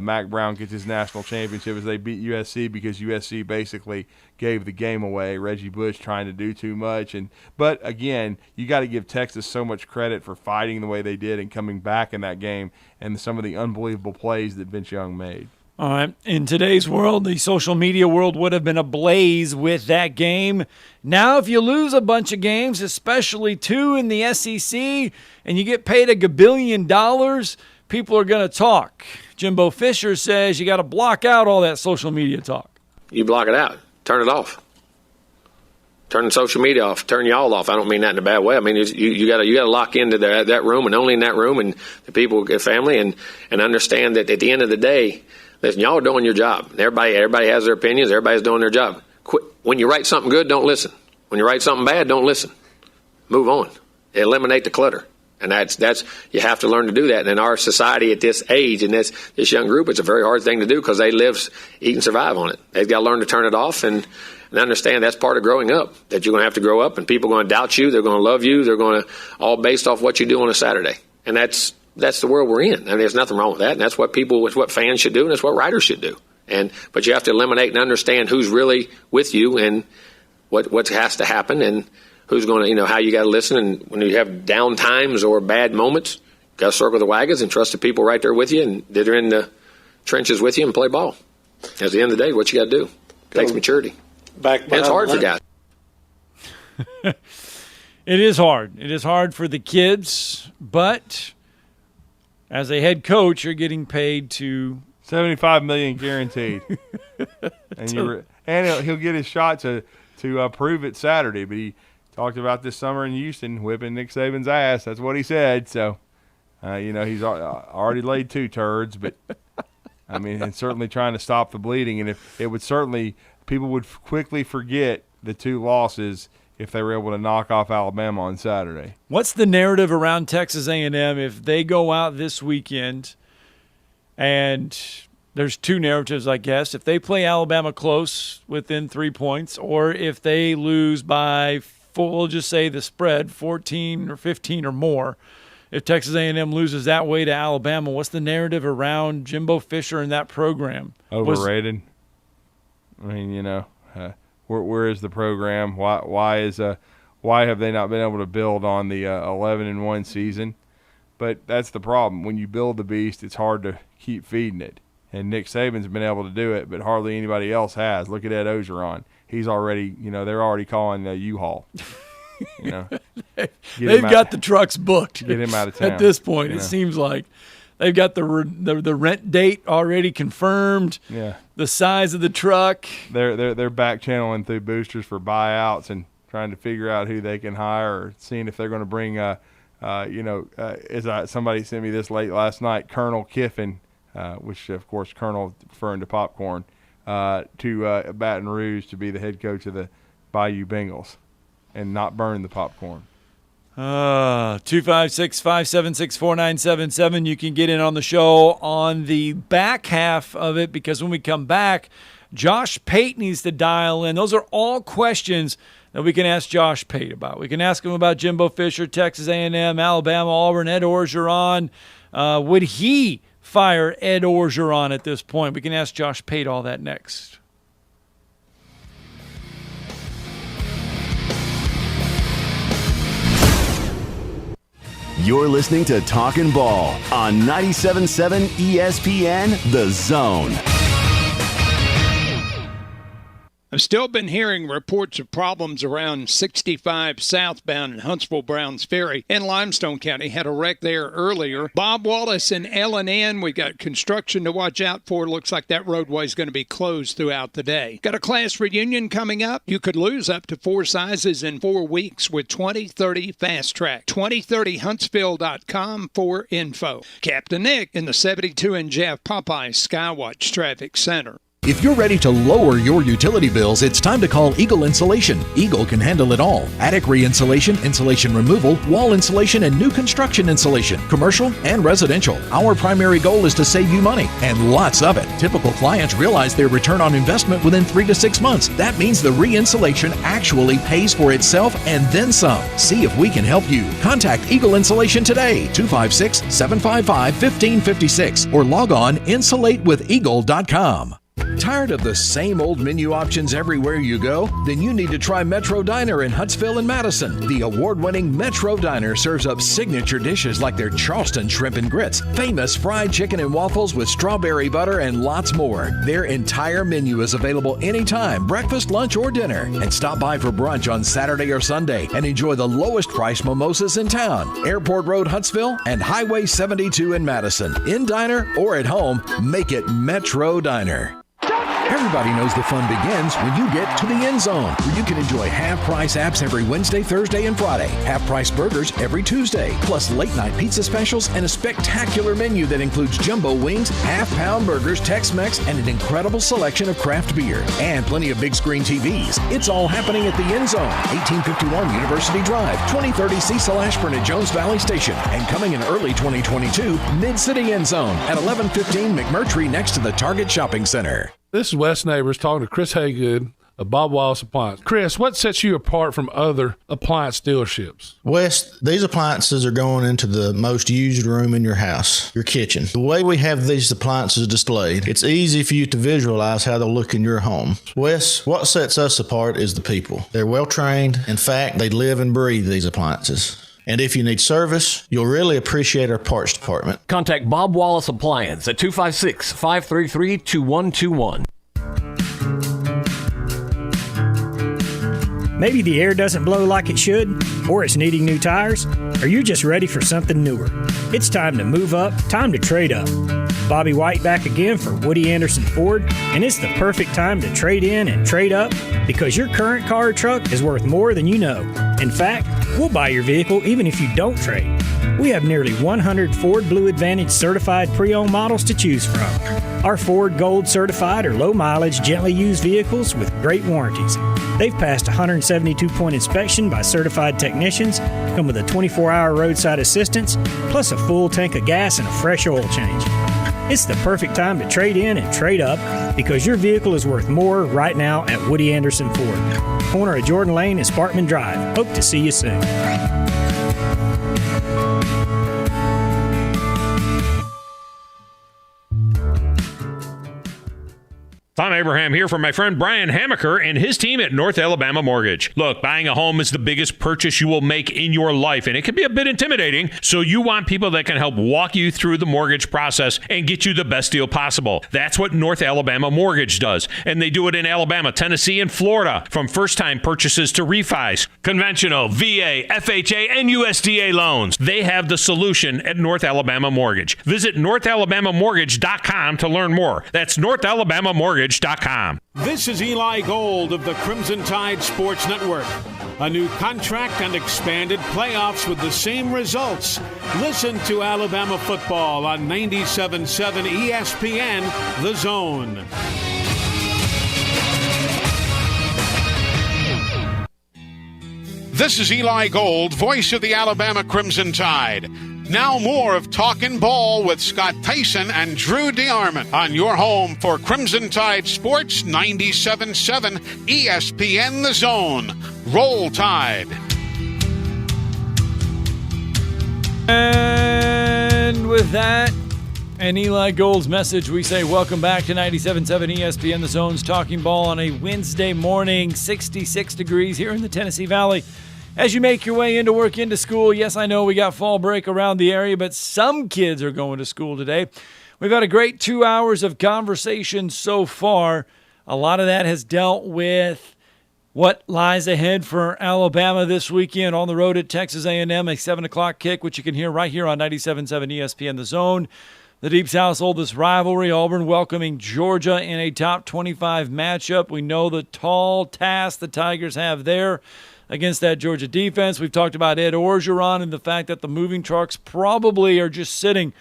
Mac Brown gets his national championship as they beat USC because USC basically gave the game away. Reggie Bush trying to do too much. But again, you got to give Texas so much credit for fighting the way they did and coming back in that game and some of the unbelievable plays that Vince Young made. All right. In today's world, the social media world would have been ablaze with that game. Now, if you lose a bunch of games, especially 2 in the SEC, and you get paid $1 billion, people are going to talk. Jimbo Fisher says you got to block out all that social media talk. You block it out. Turn it off. Turn social media off. Turn y'all off. I don't mean that in a bad way. I mean you got to lock into that room and only in that room and the people, the family, and understand that at the end of the day. Listen, y'all are doing your job. Everybody has their opinions. Everybody's doing their job. Quit. When you write something good, don't listen. When you write something bad, don't listen. Move on. Eliminate the clutter. And that's you have to learn to do that. And in our society at this age and this young group, it's a very hard thing to do because they live, eat, and survive on it. They've got to learn to turn it off and understand that's part of growing up, that you're going to have to grow up and people are going to doubt you. They're going to love you. They're going to all based off what you do on a Saturday. And that's the world we're in. I mean, there's nothing wrong with that. And that's what what fans should do, and that's what writers should do. But you have to eliminate and understand who's really with you and what has to happen and who's going to, how you got to listen. And when you have down times or bad moments, you got to circle the wagons and trust the people right there with you and that are in the trenches with you and play ball. At the end of the day, what you got to do. It takes maturity. And it's hard for guys. It is hard. It is hard for the kids, but as a head coach, you're getting paid to $75 million guaranteed, and he'll get his shot to prove it Saturday. But he talked about this summer in Houston whipping Nick Saban's ass. That's what he said. So, he's already laid 2 turds, but I mean, and certainly trying to stop the bleeding. And if it would certainly, people would quickly forget the 2 losses if they were able to knock off Alabama on Saturday. What's the narrative around Texas A&M if they go out this weekend? And there's 2 narratives, I guess. If they play Alabama close within 3 points, or if they lose by, we'll just say the spread, 14 or 15 or more. If Texas A&M loses that way to Alabama, what's the narrative around Jimbo Fisher and that program? Overrated. I mean, where is the program? Why have they not been able to build on the 11-1 season? But that's the problem. When you build the beast, it's hard to keep feeding it. And Nick Saban's been able to do it, but hardly anybody else has. Look at Ed Ogeron. He's already, they're already calling the U-Haul. They've got the trucks booked. Get him out of town. At this point, it seems like. They've got the rent date already confirmed. Yeah. The size of the truck. They're back channeling through boosters for buyouts and trying to figure out who they can hire or seeing if they're going to bring somebody sent me this late last night, Colonel Kiffin, which of course Colonel referring to popcorn, to Baton Rouge to be the head coach of the Bayou Bengals and not burn the popcorn. 256-576-4977. You can get in on the show on the back half of it, because when we come back, Josh Pate needs to dial in. Those are all questions that we can ask Josh Pate about. We can ask him about Jimbo Fisher, Texas A&M, Alabama, Auburn, Ed Orgeron. Would he fire Ed Orgeron at this point? We can ask Josh Pate all that next. You're listening to Talkin Ball on 97.7 ESPN The Zone. I've still been hearing reports of problems around 65 southbound in Huntsville-Browns Ferry in Limestone County. Had a wreck there earlier. Bob Wallace and L&N, we got construction to watch out for. Looks like that roadway is going to be closed throughout the day. Got a class reunion coming up. You could lose up to 4 sizes in 4 weeks with 2030 Fast Track. 2030huntsville.com for info. Captain Nick in the 72 and Jeff Popeye Skywatch Traffic Center. If you're ready to lower your utility bills, it's time to call Eagle Insulation. Eagle can handle it all. Attic re-insulation, insulation removal, wall insulation, and new construction insulation, commercial and residential. Our primary goal is to save you money, and lots of it. Typical clients realize their return on investment within 3 to 6 months. That means the re-insulation actually pays for itself and then some. See if we can help you. Contact Eagle Insulation today, 256-755-1556, or log on insulatewitheagle.com. Tired of the same old menu options everywhere you go? Then you need to try Metro Diner in Huntsville and Madison. The award-winning Metro Diner serves up signature dishes like their Charleston shrimp and grits, famous fried chicken and waffles with strawberry butter, and lots more. Their entire menu is available anytime, breakfast, lunch, or dinner. And stop by for brunch on Saturday or Sunday and enjoy the lowest price mimosas in town. Airport Road, Huntsville, and Highway 72 in Madison. In diner or at home, make it Metro Diner. Everybody knows the fun begins when you get to the end zone, where you can enjoy half-price apps every Wednesday, Thursday, and Friday, half-price burgers every Tuesday, plus late-night pizza specials and a spectacular menu that includes jumbo wings, half-pound burgers, Tex-Mex, and an incredible selection of craft beer, and plenty of big-screen TVs. It's all happening at the end zone, 1851 University Drive, 2030 Cecil Ashburn at Jones Valley Station, and coming in early 2022, Mid-City End Zone at 1115 McMurtry next to the Target Shopping Center. This is Wes Neighbors talking to Chris Haygood of Bob Wallace Appliance. Chris, what sets you apart from other appliance dealerships? Wes, these appliances are going into the most used room in your house, your kitchen. The way we have these appliances displayed, it's easy for you to visualize how they'll look in your home. Wes, what sets us apart is the people. They're well trained. In fact, they live and breathe these appliances. And if you need service, you'll really appreciate our parts department. Contact Bob Wallace Appliance at 256-533-2121. Maybe the air doesn't blow like it should, or it's needing new tires, or you're just ready for something newer. It's time to move up, time to trade up. Bobby White back again for Woody Anderson Ford, and it's the perfect time to trade in and trade up because your current car or truck is worth more than you know. In fact, we'll buy your vehicle even if you don't trade. We have nearly 100 Ford Blue Advantage certified pre-owned models to choose from. Our Ford Gold certified or low mileage, gently used vehicles with great warranties. They've passed a 172-point inspection by certified technicians, come with a 24-hour roadside assistance, plus a full tank of gas and a fresh oil change. It's the perfect time to trade in and trade up because your vehicle is worth more right now at Woody Anderson Ford. Corner of Jordan Lane and Sparkman Drive. Hope to see you soon. Tom Abraham here for my friend Brian Hamaker and his team at North Alabama Mortgage. Look, buying a home is the biggest purchase you will make in your life, and it can be a bit intimidating, so you want people that can help walk you through the mortgage process and get you the best deal possible. That's what North Alabama Mortgage does, and they do it in Alabama, Tennessee, and Florida, from first-time purchases to refis, conventional, VA, FHA, and USDA loans. They have the solution at North Alabama Mortgage. Visit NorthAlabamaMortgage.com to learn more. That's NorthAlabamaMortgage.com. This is Eli Gold of the Crimson Tide Sports Network. A new contract and expanded playoffs with the same results. Listen to Alabama football on 97.7 ESPN The Zone. This is Eli Gold, voice of the Alabama Crimson Tide. Now more of Talkin Ball with Scott Theisen and Drew DeArmond on your home for Crimson Tide Sports 97.7 ESPN The Zone. Roll Tide. And with that and Eli Gold's message, we say welcome back to 97.7 ESPN The Zone's Talking Ball on a Wednesday morning, 66 degrees here in the Tennessee Valley. As you make your way into work, into school, yes, I know we got fall break around the area, but some kids are going to school today. We've had a great 2 hours of conversation so far. A lot of that has dealt with what lies ahead for Alabama this weekend on the road at Texas A&M, a 7 o'clock kick, which you can hear right here on 97.7 ESPN The Zone. The Deep South's oldest rivalry, Auburn welcoming Georgia in a top 25 matchup. We know the tall task the Tigers have there against that Georgia defense. We've talked about Ed Orgeron and the fact that the moving trucks probably are just sitting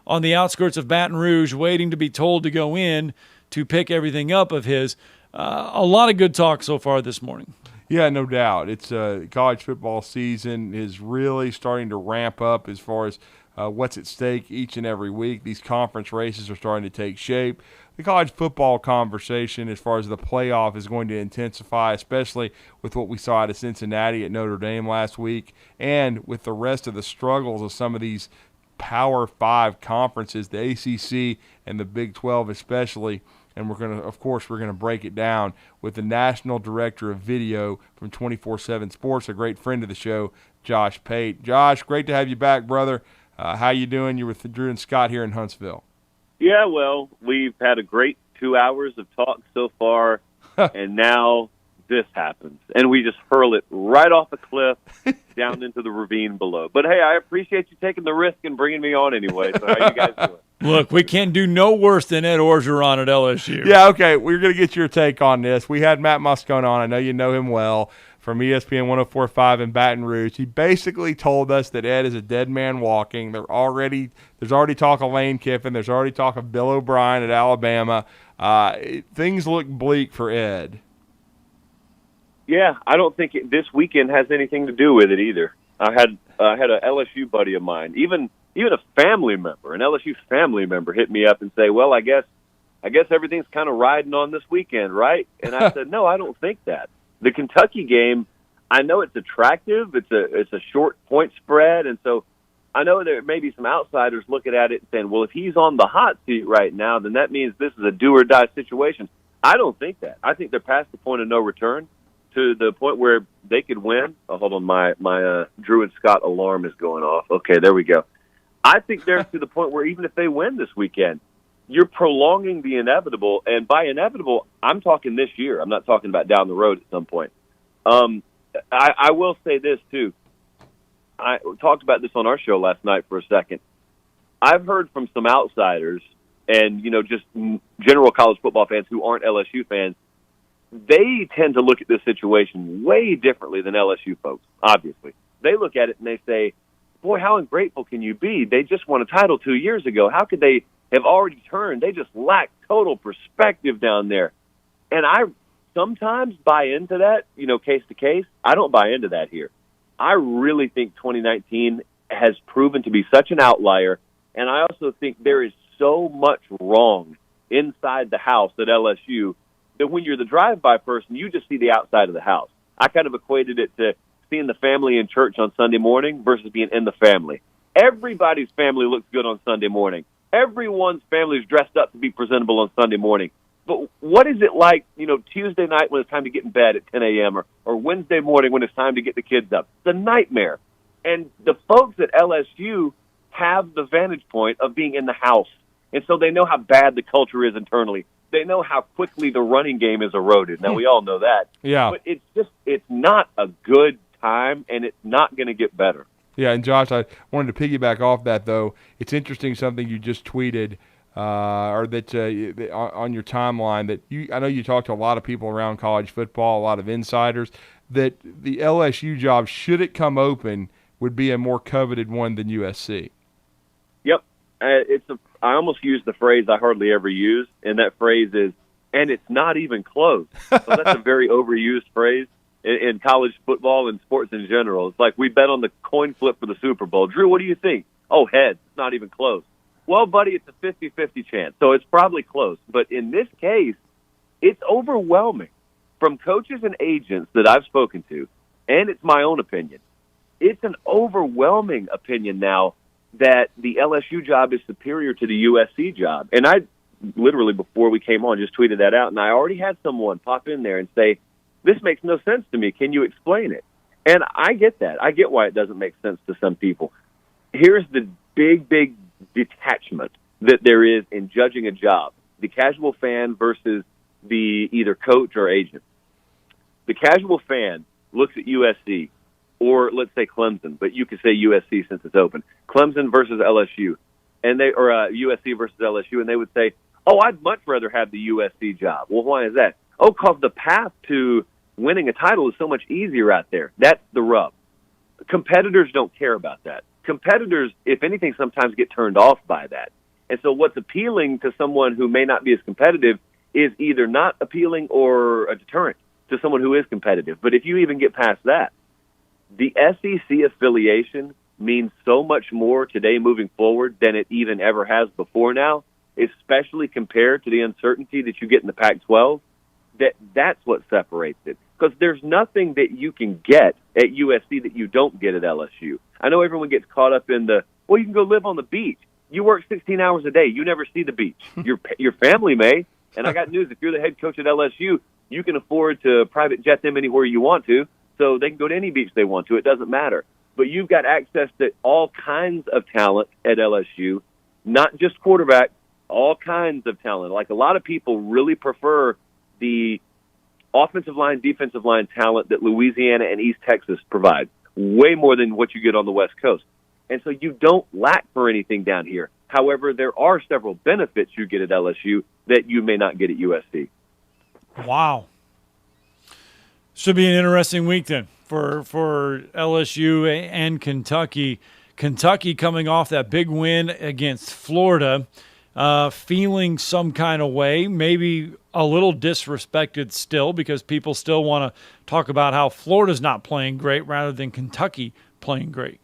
on the outskirts of Baton Rouge waiting to be told to go in to pick everything up of his. A lot of good talk so far this morning. Yeah, no doubt. It's college football season is really starting to ramp up as far as what's at stake each and every week. These conference races are starting to take shape. The college football conversation as far as the playoff is going to intensify, especially with what we saw out of Cincinnati at Notre Dame last week and with the rest of the struggles of some of these Power 5 conferences, the ACC and the Big 12 especially. And we're going to break it down with the National Director of Video from 24/7 Sports, a great friend of the show, Josh Pate. Josh, great to have you back, brother. How you doing? You're with Drew and Scott here in Huntsville. Yeah, well, we've had a great 2 hours of talk so far, and now this happens. And we just hurl it right off a cliff down into the ravine below. But, hey, I appreciate you taking the risk and bringing me on anyway. So how you guys doing? Look, we can't do no worse than Ed Orgeron at LSU. Yeah, okay, we're going to get your take on this. We had Matt Muscone on. I know you know him well from ESPN 104.5 in Baton Rouge. He basically told us that Ed is a dead man walking. There's already talk of Lane Kiffin. There's already talk of Bill O'Brien at Alabama. Things look bleak for Ed. Yeah, I don't think this weekend has anything to do with it either. I had a LSU buddy of mine, even a family member, an LSU family member, hit me up and say, "Well, I guess everything's kind of riding on this weekend, right?" And I said, "No, I don't think that. The Kentucky game, I know it's attractive. It's a short point spread, and so I know there may be some outsiders looking at it and saying, well, if he's on the hot seat right now, then that means this is a do-or-die situation." I don't think that. I think they're past the point of no return to the point where they could win. Oh, hold on, my Drew and Scott alarm is going off. Okay, there we go. I think they're to the point where even if they win this weekend, you're prolonging the inevitable, and by inevitable, I'm talking this year. I'm not talking about down the road at some point. I will say this, too. I talked about this on our show last night for a second. I've heard from some outsiders and, just general college football fans who aren't LSU fans, they tend to look at this situation way differently than LSU folks, obviously. They look at it and they say, boy, how ungrateful can you be? They just won a title 2 years ago. How could they have already turned? They just lack total perspective down there. And I sometimes buy into that, case to case. I don't buy into that here. I really think 2019 has proven to be such an outlier, and I also think there is so much wrong inside the house at LSU that when you're the drive-by person, you just see the outside of the house. I kind of equated it to seeing the family in church on Sunday morning versus being in the family. Everybody's family looks good on Sunday morning. Everyone's family is dressed up to be presentable on Sunday morning. But what is it like, Tuesday night when it's time to get in bed at 10 a.m. or Wednesday morning when it's time to get the kids up? It's a nightmare. And the folks at LSU have the vantage point of being in the house. And so they know how bad the culture is internally. They know how quickly the running game is eroded. Now, we all know that. Yeah. But it's not a good time, and it's not going to get better. Yeah, and Josh, I wanted to piggyback off that, though. It's interesting something you just tweeted or that on your timeline that I know you talked to a lot of people around college football, a lot of insiders, that the LSU job, should it come open, would be a more coveted one than USC. Yep. I almost use the phrase I hardly ever use, and that phrase is, and it's not even close. So that's a very overused phrase. in college football and sports in general. It's like we bet on the coin flip for the Super Bowl. Drew, what do you think? Oh, heads. It's not even close. Well, buddy, it's a 50-50 chance, so it's probably close. But in this case, it's overwhelming from coaches and agents that I've spoken to, and it's my own opinion. It's an overwhelming opinion now that the LSU job is superior to the USC job. And I literally, before we came on, just tweeted that out, and I already had someone pop in there and say, this makes no sense to me. Can you explain it? And I get that. I get why it doesn't make sense to some people. Here's the big detachment that there is in judging a job, the casual fan versus the either coach or agent. The casual fan looks at USC, or let's say Clemson, but you could say USC since it's open. Clemson versus LSU, and USC versus LSU, and they would say, oh, I'd much rather have the USC job. Well, why is that? Oh, because the path to winning a title is so much easier out there. That's the rub. Competitors don't care about that. Competitors, if anything, sometimes get turned off by that. And so what's appealing to someone who may not be as competitive is either not appealing or a deterrent to someone who is competitive. But if you even get past that, the SEC affiliation means so much more today moving forward than it even ever has before now, especially compared to the uncertainty that you get in the Pac-12, that's what separates it. Because there's nothing that you can get at USC that you don't get at LSU. I know everyone gets caught up in you can go live on the beach. You work 16 hours a day. You never see the beach. Your family may. And I got news. If you're the head coach at LSU, you can afford to private jet them anywhere you want to, so they can go to any beach they want to. It doesn't matter. But you've got access to all kinds of talent at LSU, not just quarterback, all kinds of talent. Like a lot of people really prefer the offensive line, defensive line talent that Louisiana and East Texas provide, way more than what you get on the West Coast. And so you don't lack for anything down here. However, there are several benefits you get at LSU that you may not get at USC. Wow. Should be an interesting week then for LSU and Kentucky. Kentucky coming off that big win against Florida, feeling some kind of way, maybe a little disrespected still because people still want to talk about how Florida's not playing great rather than Kentucky playing great.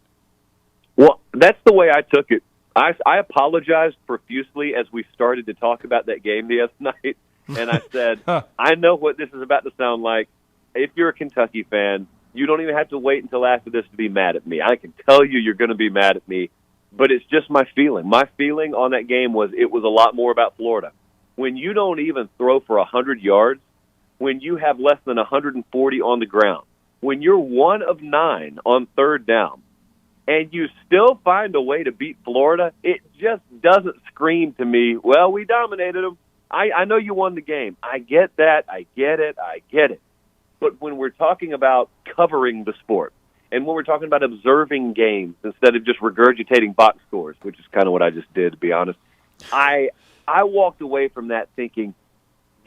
Well, that's the way I took it. I apologized profusely as we started to talk about that game the other night, and I said, I know what this is about to sound like. If you're a Kentucky fan, you don't even have to wait until after this to be mad at me. I can tell you're going to be mad at me, but it's just my feeling. My feeling on that game was it was a lot more about Florida. When you don't even throw for 100 yards, when you have less than 140 on the ground, when you're 1 of 9 on third down, and you still find a way to beat Florida, it just doesn't scream to me, well, we dominated them. I know you won the game. I get that. I get it. But when we're talking about covering the sport, and when we're talking about observing games instead of just regurgitating box scores, which is kind of what I just did, to be honest, I walked away from that thinking,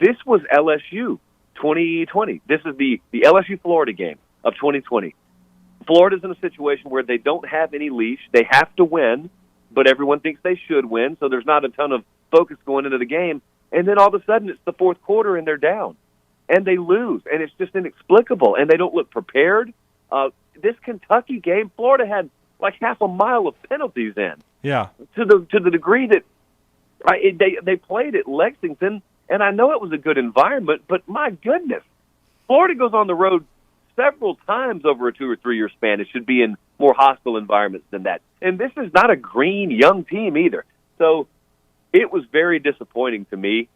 this was LSU 2020. This is the LSU-Florida game of 2020. Florida's in a situation where they don't have any leash. They have to win, but everyone thinks they should win, so there's not a ton of focus going into the game. And then all of a sudden it's the fourth quarter and they're down. And they lose, and it's just inexplicable, and they don't look prepared. This Kentucky game, Florida had like half a mile of penalties in. Yeah. To the degree that they played at Lexington, and I know it was a good environment, but my goodness, Florida goes on the road several times over a 2 or 3 year span. It should be in more hostile environments than that. And this is not a green young team either. So it was very disappointing to me.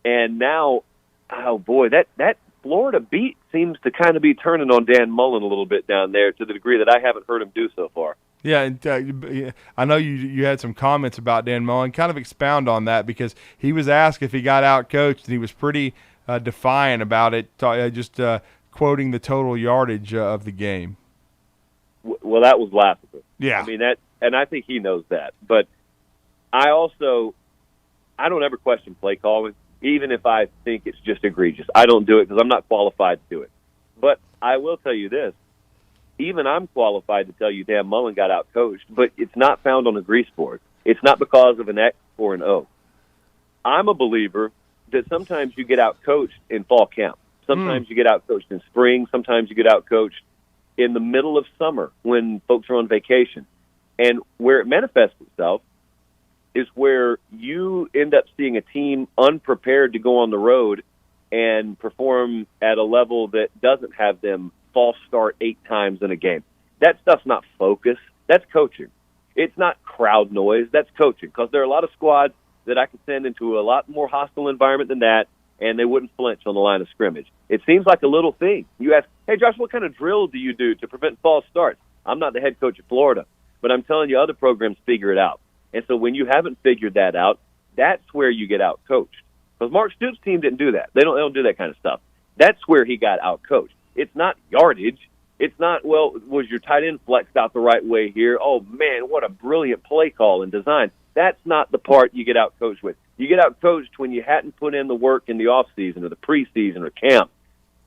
And now, oh boy, that Florida beat seems to kind of be turning on Dan Mullen a little bit down there to the degree that I haven't heard him do so far. Yeah, and I know you had some comments about Dan Mullen. Kind of expound on that, because he was asked if he got out-coached, and he was pretty defiant about it, just quoting the total yardage of the game. Well, that was laughable. Yeah. I mean, and I think he knows that. But I don't ever question play calling, even if I think it's just egregious. I don't do it because I'm not qualified to do it. But I will tell you this. Even I'm qualified to tell you Dan Mullen got out-coached, but it's not found on a grease board. It's not because of an X or an O. I'm a believer that sometimes you get out-coached in fall camp. Sometimes you get out-coached in spring. Sometimes you get out-coached in the middle of summer when folks are on vacation. And where it manifests itself is where you end up seeing a team unprepared to go on the road and perform at a level that doesn't have them false start 8 times in a game. That stuff's not focus. That's coaching. It's not crowd noise. That's coaching, because there are a lot of squads that I could send into a lot more hostile environment than that, and they wouldn't flinch on the line of scrimmage. It seems like a little thing. You ask, hey, Josh, what kind of drill do you do to prevent false starts? I'm not the head coach of Florida, but I'm telling you other programs figure it out. And so when you haven't figured that out, that's where you get out-coached. Because Mark Stoops' team didn't do that. They don't do that kind of stuff. That's where he got out-coached. It's not yardage. It's not, well, was your tight end flexed out the right way here? Oh, man, what a brilliant play call and design. That's not the part you get out-coached with. You get out-coached when you hadn't put in the work in the offseason or the preseason or camp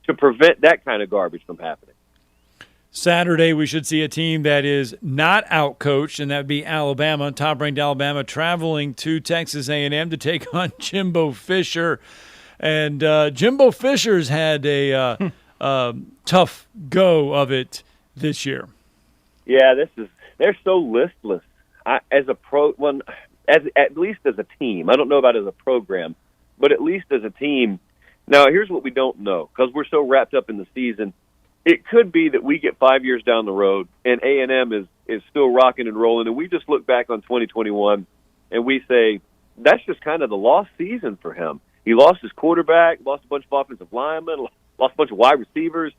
to prevent that kind of garbage from happening. Saturday, we should see a team that is not out-coached, and that would be Alabama. Top-ranked Alabama traveling to Texas A&M to take on Jimbo Fisher. And Jimbo Fisher's had a tough go of it this year. Yeah, they're so listless. At least as a team. I don't know about as a program, but at least as a team. Now, here's what we don't know, because we're so wrapped up in the season. It could be that we get 5 years down the road and A&M is still rocking and rolling, and we just look back on 2021 and we say, that's just kind of the lost season for him. He lost his quarterback, lost a bunch of offensive linemen, lost a bunch of wide receivers,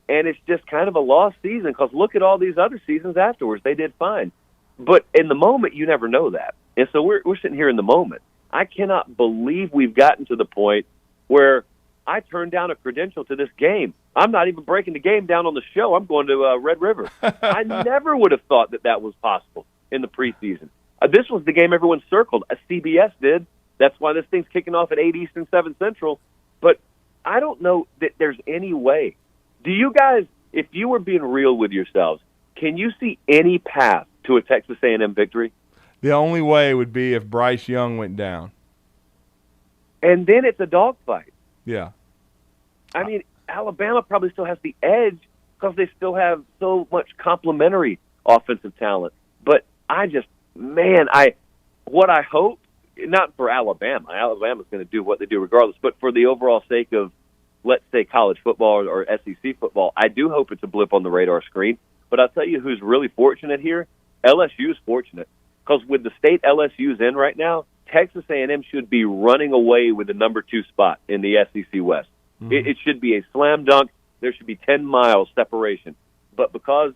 and it's just kind of a lost season, because look at all these other seasons afterwards. They did fine. But in the moment, you never know that. And so we're sitting here in the moment. I cannot believe we've gotten to the point where I turned down a credential to this game. I'm not even breaking the game down on the show. I'm going to Red River. I never would have thought that was possible in the preseason. This was the game everyone circled. CBS did. That's why this thing's kicking off at 8 Eastern, 7 Central. But I don't know that there's any way. Do you guys, if you were being real with yourselves, can you see any path to a Texas A&M victory? The only way would be if Bryce Young went down. And then it's a dogfight. Yeah. I mean, Alabama probably still has the edge because they still have so much complementary offensive talent. But what I hope, not for Alabama. Alabama's going to do what they do regardless, but for the overall sake of, let's say, college football or SEC football, I do hope it's a blip on the radar screen. But I'll tell you who's really fortunate here. LSU's fortunate, because with the state LSU's in right now, Texas A&M should be running away with the number 2 spot in the SEC West. Mm-hmm. It should be a slam dunk. There should be 10 miles separation. But because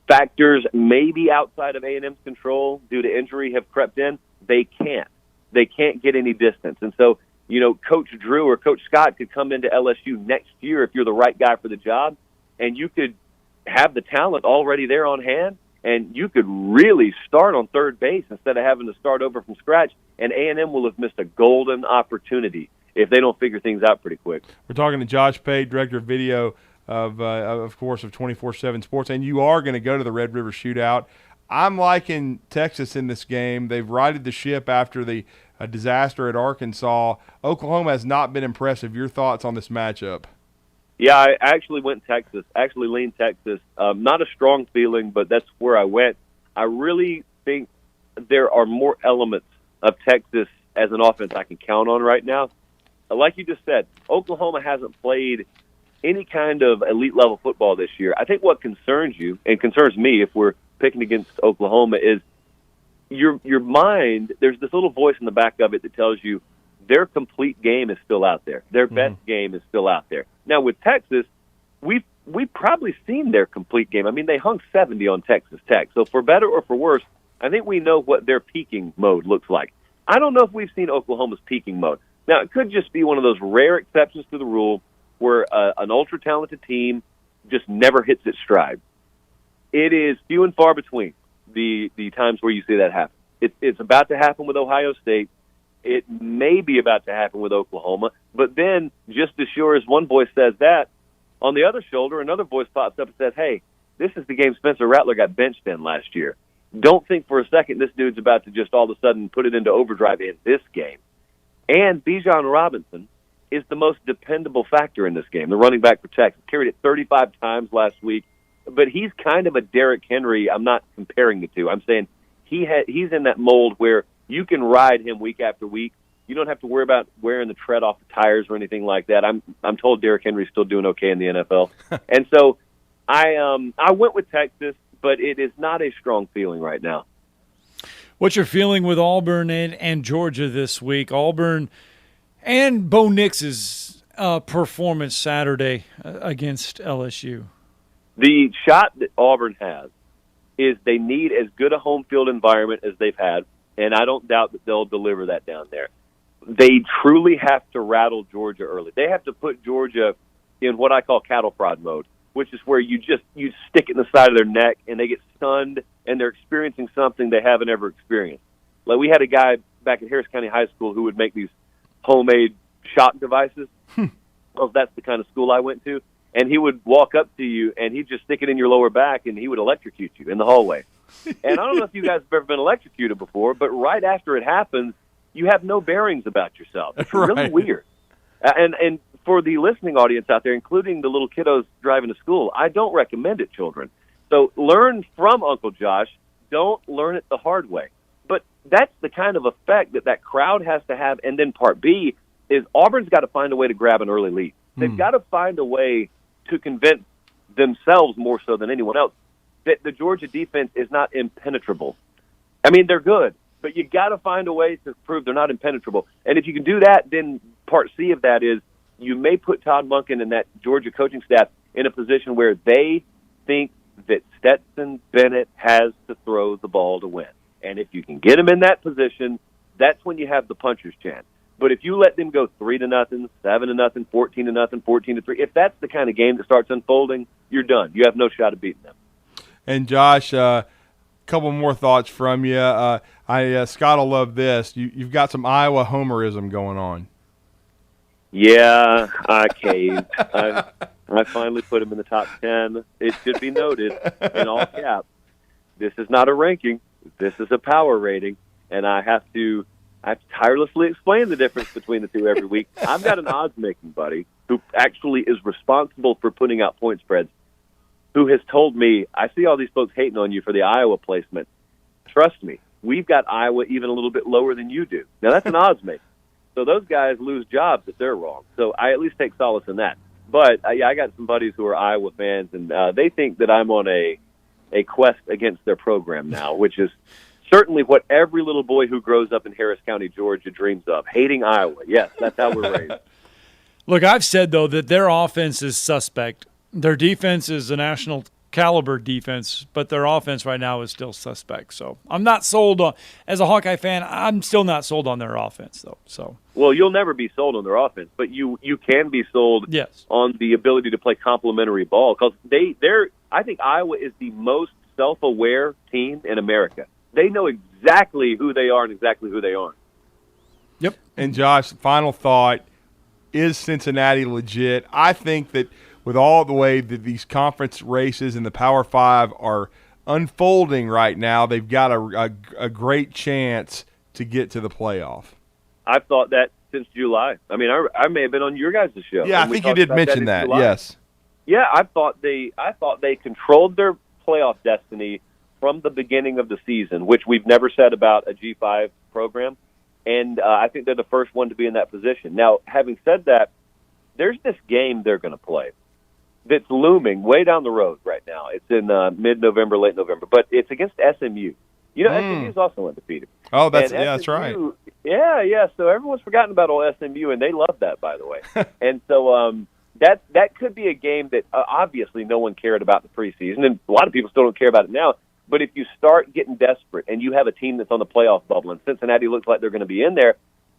factors maybe outside of A&M's control due to injury have crept in, they can't. They can't get any distance. And so, Coach Drew or Coach Scott could come into LSU next year if you're the right guy for the job, and you could have the talent already there on hand, and you could really start on third base instead of having to start over from scratch, and A&M will have missed a golden opportunity if they don't figure things out pretty quick. We're talking to Josh Pate, Director of Video of course, of 24/7 Sports, and you are going to go to the Red River Shootout. I'm liking Texas in this game. They've righted the ship after the disaster at Arkansas. Oklahoma has not been impressive. Your thoughts on this matchup? Yeah, I actually went Texas. Actually leaned Texas. Not a strong feeling, but that's where I went. I really think there are more elements of Texas as an offense I can count on right now. Like you just said, Oklahoma hasn't played any kind of elite-level football this year. I think what concerns you, and concerns me if we're picking against Oklahoma, is your mind, there's this little voice in the back of it that tells you their complete game is still out there. Their best game is still out there. Now, with Texas, we've probably seen their complete game. I mean, they hung 70 on Texas Tech. So for better or for worse, I think we know what their peaking mode looks like. I don't know if we've seen Oklahoma's peaking mode. Now, it could just be one of those rare exceptions to the rule where an ultra-talented team just never hits its stride. It is few and far between the times where you see that happen. It's about to happen with Ohio State. It may be about to happen with Oklahoma. But then, just as sure as one voice says that, on the other shoulder, another voice pops up and says, hey, this is the game Spencer Rattler got benched in last year. Don't think for a second this dude's about to just all of a sudden put it into overdrive in this game. And Bijan Robinson is the most dependable factor in this game. The running back for Texas carried it 35 times last week, but he's kind of a Derrick Henry. I'm not comparing the two. I'm saying he's in that mold where you can ride him week after week. You don't have to worry about wearing the tread off the tires or anything like that. I'm told Derrick Henry's still doing okay in the NFL, and so I went with Texas, but it is not a strong feeling right now. What's your feeling with Auburn and Georgia this week? Auburn and Bo Nix's performance Saturday against LSU. The shot that Auburn has is they need as good a home field environment as they've had, and I don't doubt that they'll deliver that down there. They truly have to rattle Georgia early. They have to put Georgia in what I call cattle prod mode, which is where you stick it in the side of their neck and they get stunned and they're experiencing something they haven't ever experienced. Like we had a guy back at Harris County High School who would make these homemade shock devices. Well, that's the kind of school I went to. And he would walk up to you and he'd just stick it in your lower back and he would electrocute you in the hallway. And I don't know if you guys have ever been electrocuted before, but right after it happens, you have no bearings about yourself. It's really weird. And for the listening audience out there, including the little kiddos driving to school, I don't recommend it, children. So learn from Uncle Josh. Don't learn it the hard way. But that's the kind of effect that crowd has to have. And then part B is Auburn's got to find a way to grab an early lead. They've got to find a way to convince themselves more so than anyone else that the Georgia defense is not impenetrable. I mean, they're good, but you got to find a way to prove they're not impenetrable. And if you can do that, then part C of that is you may put Todd Monken and that Georgia coaching staff in a position where they think that Stetson Bennett has to throw the ball to win. And if you can get him in that position, that's when you have the puncher's chance. But if you let them go 3-0, 7-0, 14-0, 14-3, if that's the kind of game that starts unfolding, you're done. You have no shot of beating them. And Josh, a couple more thoughts from you. Scott will love this. You've got some Iowa homerism going on. Yeah, I caved. I finally put him in the top 10. It should be noted in all caps. This is not a ranking. This is a power rating, and I have to tirelessly explain the difference between the two every week. I've got an odds-making buddy who actually is responsible for putting out point spreads, who has told me, I see all these folks hating on you for the Iowa placement. Trust me, we've got Iowa even a little bit lower than you do. Now, that's an odds-making. So those guys lose jobs if they're wrong. So I at least take solace in that. But, I got some buddies who are Iowa fans, and they think that I'm on a quest against their program now, which is certainly what every little boy who grows up in Harris County, Georgia dreams of, hating Iowa. Yes, that's how we're raised. Look, I've said, though, that their offense is suspect. Their defense is a national caliber defense, but their offense right now is still suspect. So I'm not sold on, as a Hawkeye fan, I'm still not sold on their offense, though. So, well, you'll never be sold on their offense, but you can be sold on the ability to play complementary ball, because I think Iowa is the most self-aware team in America. They know exactly who they are and exactly who they aren't. Yep. And Josh, final thought, is Cincinnati legit? I think that with all the way that these conference races in the Power Five are unfolding right now, they've got a great chance to get to the playoff. I've thought that since July. I mean, I may have been on your guys' show. Yeah, I think you did mention that. Yes. Yeah, I thought they controlled their playoff destiny from the beginning of the season, which we've never said about a G5 program. And I think they're the first one to be in that position. Now, having said that, there's this game they're going to play that's looming way down the road right now. It's in mid-November, late November, but it's against SMU. You know, SMU is also undefeated. Oh, that's right. Yeah. So everyone's forgotten about old SMU, and they love that, by the way. And so that could be a game that obviously no one cared about in the preseason, and a lot of people still don't care about it now. But if you start getting desperate and you have a team that's on the playoff bubble and Cincinnati looks like they're going to be in there,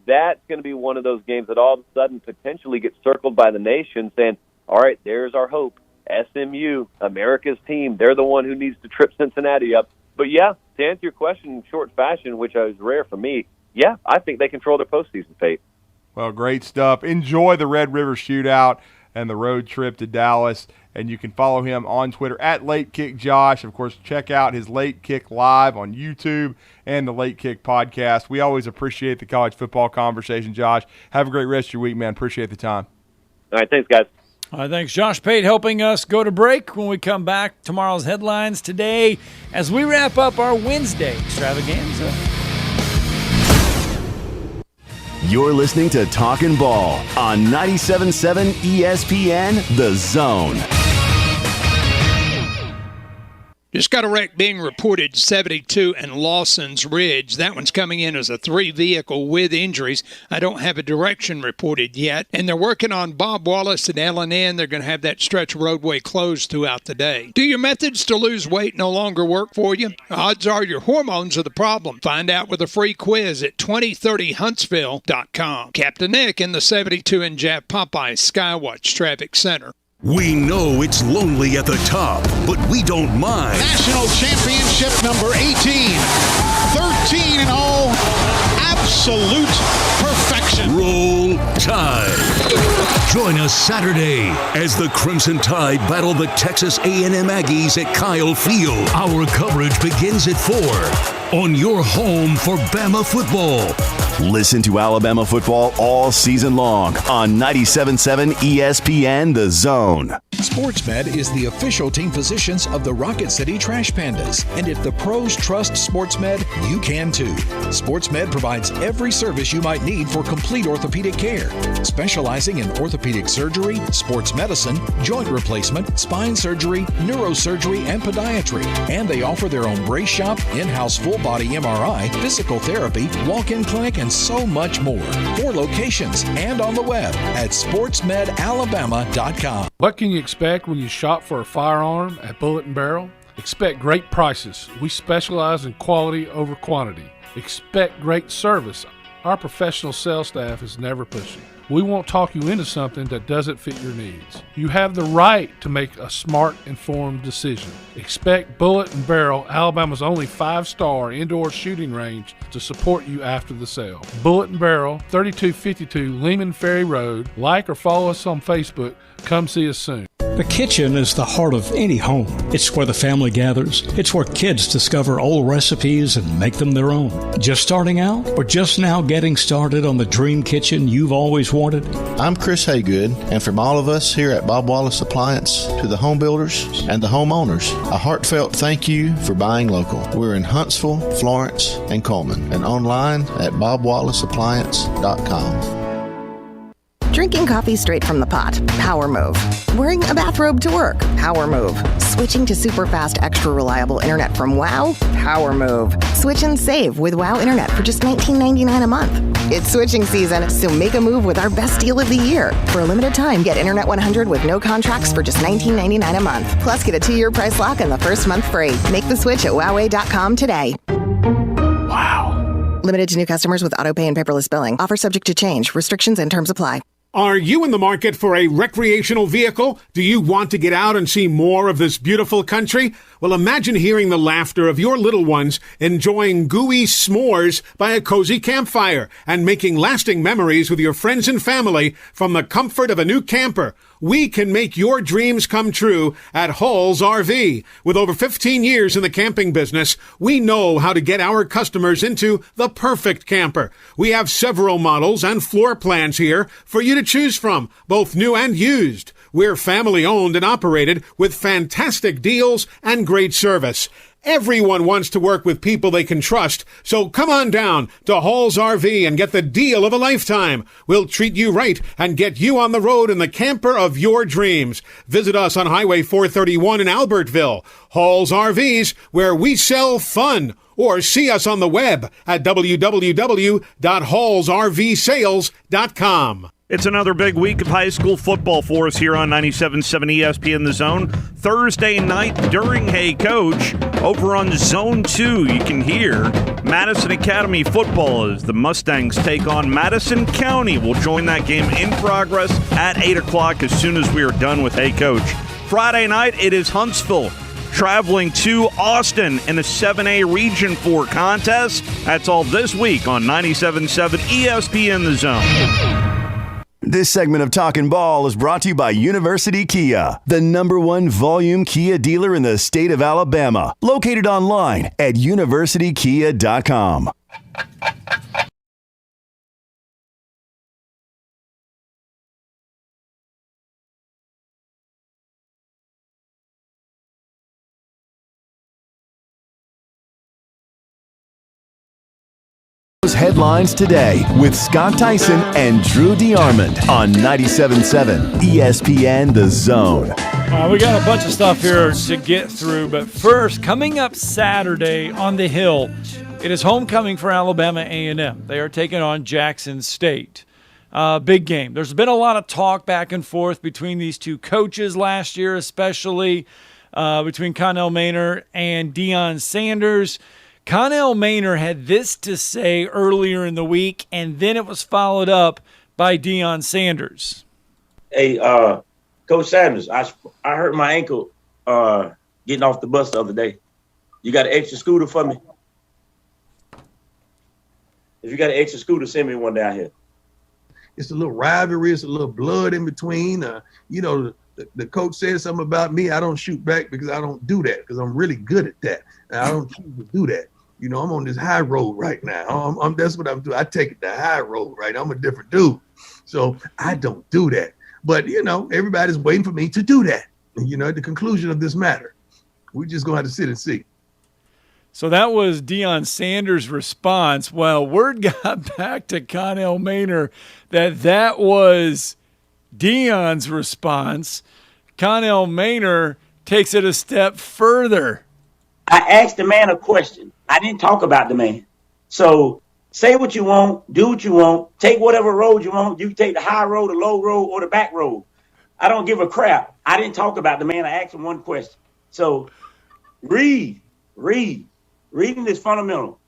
that's going to be one of those games that all of a sudden potentially gets circled by the nation saying, all right, there's our hope. SMU, America's team, they're the one who needs to trip Cincinnati up. But, yeah, to answer your question in short fashion, which is rare for me, yeah, I think they control their postseason fate. Well, great stuff. Enjoy the Red River Shootout and the road trip to Dallas. and you can follow him on Twitter at Late Kick Josh. Of course, check out his Late Kick Live on YouTube and the Late Kick podcast. We always appreciate the college football conversation, Josh. Have a great rest of your week, man. Appreciate the time. All right, thanks, guys. All right, thanks, Josh Pate, helping us go to break. When we come back, tomorrow's headlines today as we wrap up our Wednesday extravaganza. You're listening to Talkin Ball on 97.7 ESPN The Zone. Just got a wreck being reported 72 and Lawson's Ridge. That one's coming in as a 3-vehicle with injuries. I don't have a direction reported yet. And they're working on Bob Wallace and L&N. They're going to have that stretch of roadway closed throughout the day. Do your methods to lose weight no longer work for you? Odds are your hormones are the problem. Find out with a free quiz at 2030huntsville.com. Captain Nick in the 72 and Jap Popeye Skywatch Traffic Center. We know it's lonely at the top, but we don't mind. National championship number 18. 13-0. Absolute perfection. Roll Tide. Join us Saturday as the Crimson Tide battle the Texas A&M Aggies at Kyle Field. Our coverage begins at 4 on your home for Bama football. Listen to Alabama football all season long on 97.7 ESPN The Zone. SportsMed is the official team physicians of the Rocket City Trash Pandas. And if the pros trust SportsMed, you can too. SportsMed provides every service you might need for complete orthopedic care, specializing in orthopedic surgery, sports medicine, joint replacement, spine surgery, neurosurgery, and podiatry. And they offer their own brace shop, in-house full-body MRI, physical therapy, walk-in clinic, and so much more. 4 locations and on the web at sportsmedalabama.com. What can you expect when you shop for a firearm at Bullet & Barrel? Expect great prices. We specialize in quality over quantity. Expect great service. Our professional sales staff is never pushy. We won't talk you into something that doesn't fit your needs. You have the right to make a smart, informed decision. Expect Bullet & Barrel, Alabama's only 5-star indoor shooting range, to support you after the sale. Bullet & Barrel, 3252 Lehman Ferry Road. Like or follow us on Facebook. Come see us soon. The kitchen is the heart of any home. It's where the family gathers. It's where kids discover old recipes and make them their own. Just starting out or just now getting started on the dream kitchen you've always wanted? I'm Chris Haygood, and from all of us here at Bob Wallace Appliance to the home builders and the homeowners, a heartfelt thank you for buying local. We're in Huntsville, Florence, and Coleman, and online at bobwallaceappliance.com. Drinking coffee straight from the pot. Power move. Wearing a bathrobe to work. Power move. Switching to super fast, extra reliable internet from WOW. Power move. Switch and save with WOW Internet for just $19.99 a month. It's switching season, so make a move with our best deal of the year. For a limited time, get Internet 100 with no contracts for just $19.99 a month. Plus, get a 2-year price lock and the first month free. Make the switch at wowway.com today. Wow. Limited to new customers with autopay and paperless billing. Offer subject to change. Restrictions and terms apply. Are you in the market for a recreational vehicle? Do you want to get out and see more of this beautiful country? Well, imagine hearing the laughter of your little ones enjoying gooey s'mores by a cozy campfire and making lasting memories with your friends and family from the comfort of a new camper. We can make your dreams come true at Hall's RV. With over 15 years in the camping business, we know how to get our customers into the perfect camper. We have several models and floor plans here for you to choose from, both new and used. We're family owned and operated with fantastic deals and great service. Everyone wants to work with people they can trust, so come on down to Hall's RV and get the deal of a lifetime. We'll treat you right and get you on the road in the camper of your dreams. Visit us on Highway 431 in Albertville. Hall's RVs, where we sell fun. Or see us on the web at www.hallsrvsales.com. It's another big week of high school football for us here on 97.7 ESPN The Zone. Thursday night during Hey Coach, over on Zone 2, you can hear Madison Academy football as the Mustangs take on Madison County. We'll join that game in progress at 8 o'clock as soon as we are done with Hey Coach. Friday night, it is Huntsville traveling to Austin in a 7A Region 4 contest. That's all this week on 97.7 ESPN The Zone. This segment of Talkin Ball is brought to you by University Kia, the #1 volume Kia dealer in the state of Alabama. Located online at universitykia.com. Headlines today with Scott Theisen and Drew DeArmond on 97.7 ESPN The Zone. We got a bunch of stuff here to get through, but first, coming up Saturday on the Hill, it is homecoming for Alabama A&M. They are taking on Jackson State. Big game. There's been a lot of talk back and forth between these two coaches last year, especially between Connell Maynor and Deion Sanders. Connell Maynor had this to say earlier in the week, and then it was followed up by Deion Sanders. Hey, Coach Sanders, I hurt my ankle getting off the bus the other day. You got an extra scooter for me? If you got an extra scooter, send me one down here. It's a little rivalry. It's a little blood in between. The coach said something about me. I don't shoot back because I don't do that because I'm really good at that. And I don't choose to do that. I'm on this high road right now. That's what I'm doing. I take it the high road, right? I'm a different dude. So I don't do that. But, everybody's waiting for me to do that. At the conclusion of this matter, we're just going to have to sit and see. So that was Deion Sanders' response. Well, word got back to Connell Maynor that was Deion's response. Connell Maynor takes it a step further. I asked the man a question. I didn't talk about the man. So say what you want, do what you want, take whatever road you want. You can take the high road, the low road, or the back road. I don't give a crap. I didn't talk about the man. I asked him one question. So reading is fundamental.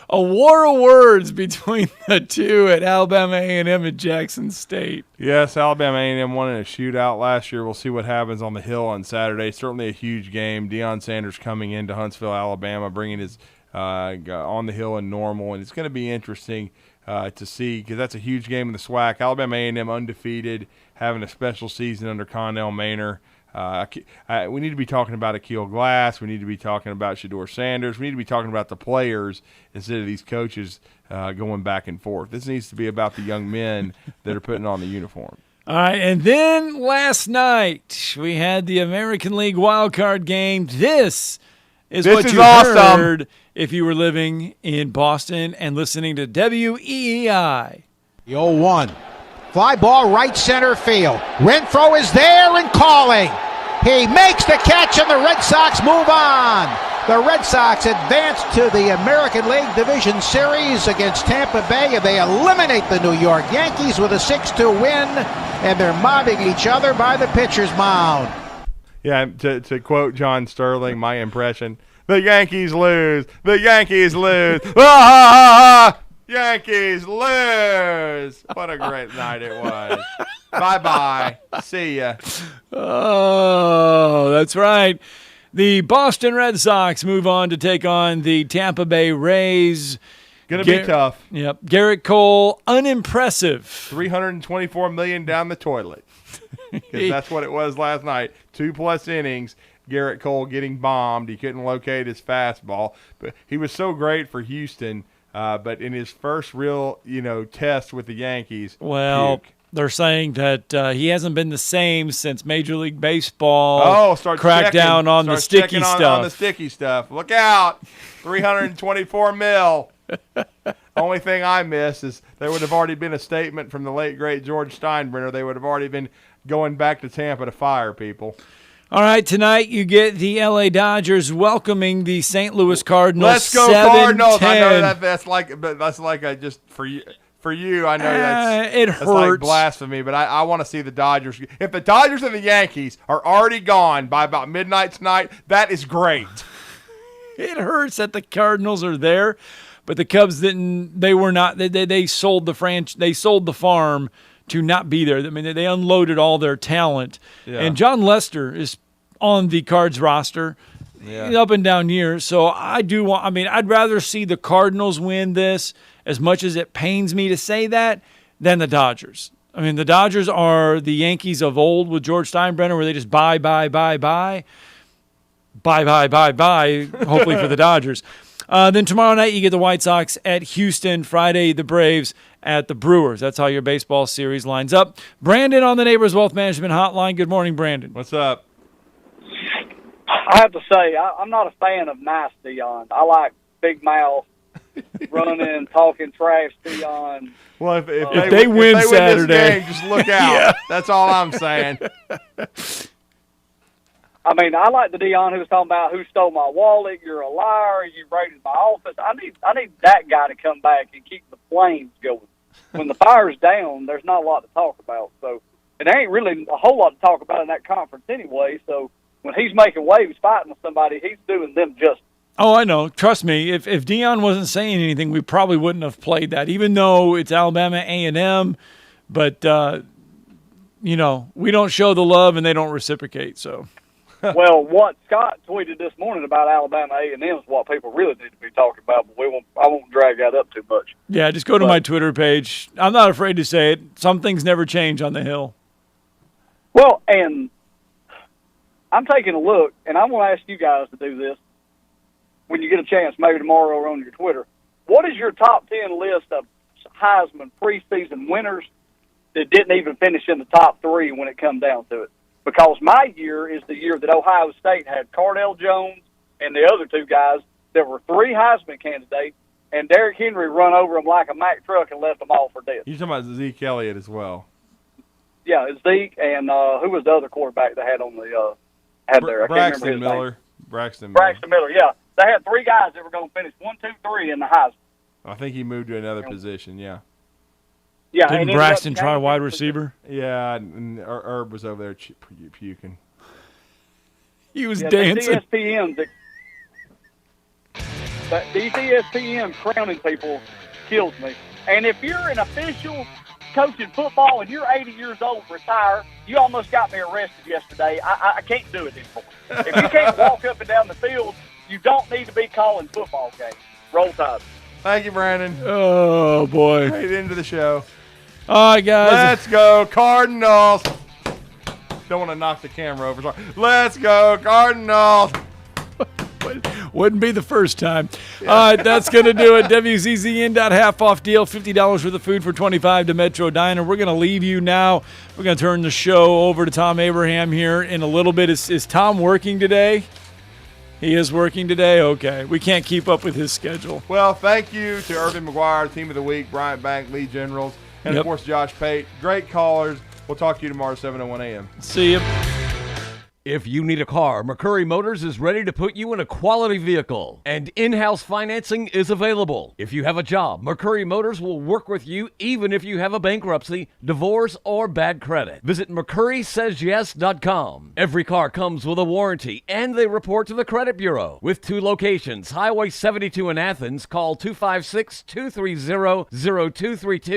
A war of words between the two at Alabama A&M and Jackson State. Yes, Alabama A&M won in a shootout last year. We'll see what happens on the Hill on Saturday. Certainly a huge game. Deion Sanders coming into Huntsville, Alabama, bringing his on the Hill and Normal, and it's going to be interesting to see because that's a huge game in the SWAC. Alabama A&M undefeated, having a special season under Connell Maynor. We need to be talking about Akil Glass. We need to be talking about Shedeur Sanders. We need to be talking about the players instead of these coaches going back and forth. This needs to be about the young men that are putting on the uniform. All right, and then last night we had the American League wildcard game. This is what you awesome. Heard if you were living in Boston and listening to WEEI. The 0-1. Fly ball right center field. Renfroe is there and calling. He makes the catch and the Red Sox move on. The Red Sox advance to the American League Division Series against Tampa Bay, and they eliminate the New York Yankees with a 6-2 win, and they're mobbing each other by the pitcher's mound. Yeah, to quote John Sterling, my impression, the Yankees lose. The Yankees lose. Ah, ha, ha. Yankees lose. What a great night it was. Bye-bye. See ya. Oh, that's right. The Boston Red Sox move on to take on the Tampa Bay Rays. Going to be tough. Yep. Garrett Cole, unimpressive. $324 million down the toilet. Because that's what it was last night. 2+ innings. Garrett Cole getting bombed. He couldn't locate his fastball. But he was so great for Houston. But in his first real, test with the Yankees, they're saying that he hasn't been the same since Major League Baseball cracked down on the sticky stuff. On the sticky stuff. Look out! $324 million. Only thing I miss is there would have already been a statement from the late great George Steinbrenner. They would have already been going back to Tampa to fire people. All right, tonight you get the L.A. Dodgers welcoming the St. Louis Cardinals. Let's go 7-10. Cardinals! I know that's like a just for you. For you, I know that's hurts. Like blasphemy, but I want to see the Dodgers. If the Dodgers and the Yankees are already gone by about midnight tonight, that is great. It hurts that the Cardinals are there, but the Cubs didn't. They were not. They sold the They sold the farm to not be there. I mean, they unloaded all their talent. Yeah. And John Lester is on the Cards roster. up and down year. So I'd rather see the Cardinals win this, as much as it pains me to say that, than the Dodgers. I mean, the Dodgers are the Yankees of old with George Steinbrenner, where they just buy, hopefully for the Dodgers. Then tomorrow night you get the White Sox at Houston. Friday, the Braves at the Brewers. That's how your baseball series lines up. Brandon on the Neighbors Wealth Management Hotline. Good morning, Brandon. What's up? I have to say, I'm not a fan of nice Deion. I like big mouth, running, talking trash Deion. Well, if they win Saturday, this game, just look out. Yeah. That's all I'm saying. I mean, I like the Deion who was talking about who stole my wallet, you're a liar, you raided my office. I need that guy to come back and keep the flames going. When the fire's down, there's not a lot to talk about. So, and there ain't really a whole lot to talk about in that conference anyway. So when he's making waves fighting with somebody, he's doing them justice. Oh, I know. Trust me. If Deion wasn't saying anything, we probably wouldn't have played that, even though it's Alabama A&M. But, we don't show the love and they don't reciprocate. So, well, what Scott tweeted this morning about Alabama A&M is what people really need to be talking about, but I won't drag that up too much. Yeah, just go to my Twitter page. I'm not afraid to say it. Some things never change on the Hill. Well, and I'm taking a look, and I'm going to ask you guys to do this when you get a chance, maybe tomorrow or on your Twitter. What is your top 10 list of Heisman preseason winners that didn't even finish in the top 3 when it come down to it? Because my year is the year that Ohio State had Cardell Jones and the other 2 guys. There were 3 Heisman candidates, and Derrick Henry run over them like a Mack truck and left them all for dead. You're talking about Zeke Elliott as well. Yeah, Zeke, and who was the other quarterback that had on the had there? I can't remember his name. Braxton Miller, yeah. They had 3 guys that were going to finish 1, 2, 3 in the Heisman. I think he moved to another position, yeah. Yeah, didn't Braxton try wide receiver? Yeah, and Herb was over there puking. He was dancing. These ESPN crowning people kills me. And if you're an official coaching football and you're 80 years old, retire, you almost got me arrested yesterday. I can't do it anymore. If you can't walk up and down the field, you don't need to be calling football games. Roll Tide. Thank you, Brandon. Oh, boy. Right into the show. All right, guys. Let's go, Cardinals. Don't want to knock the camera over. Sorry. Let's go, Cardinals. Wouldn't be the first time. Yeah. All right, that's going to do it. WZZN.half off deal, $50 worth of food for $25 to Metro Diner. We're going to leave you now. We're going to turn the show over to Tom Abraham here in a little bit. Is Tom working today? He is working today? Okay. We can't keep up with his schedule. Well, thank you to Irving McGuire, Team of the Week, Bryant Bank, Lead Generals, and, of course, Josh Pate. Great callers. We'll talk to you tomorrow at 7:01 a.m. See you. If you need a car, McCurry Motors is ready to put you in a quality vehicle, and in-house financing is available. If you have a job, McCurry Motors will work with you even if you have a bankruptcy, divorce, or bad credit. Visit McCurrySaysYes.com. Every car comes with a warranty, and they report to the credit bureau. With 2 locations, Highway 72 in Athens, call 256-230-0232.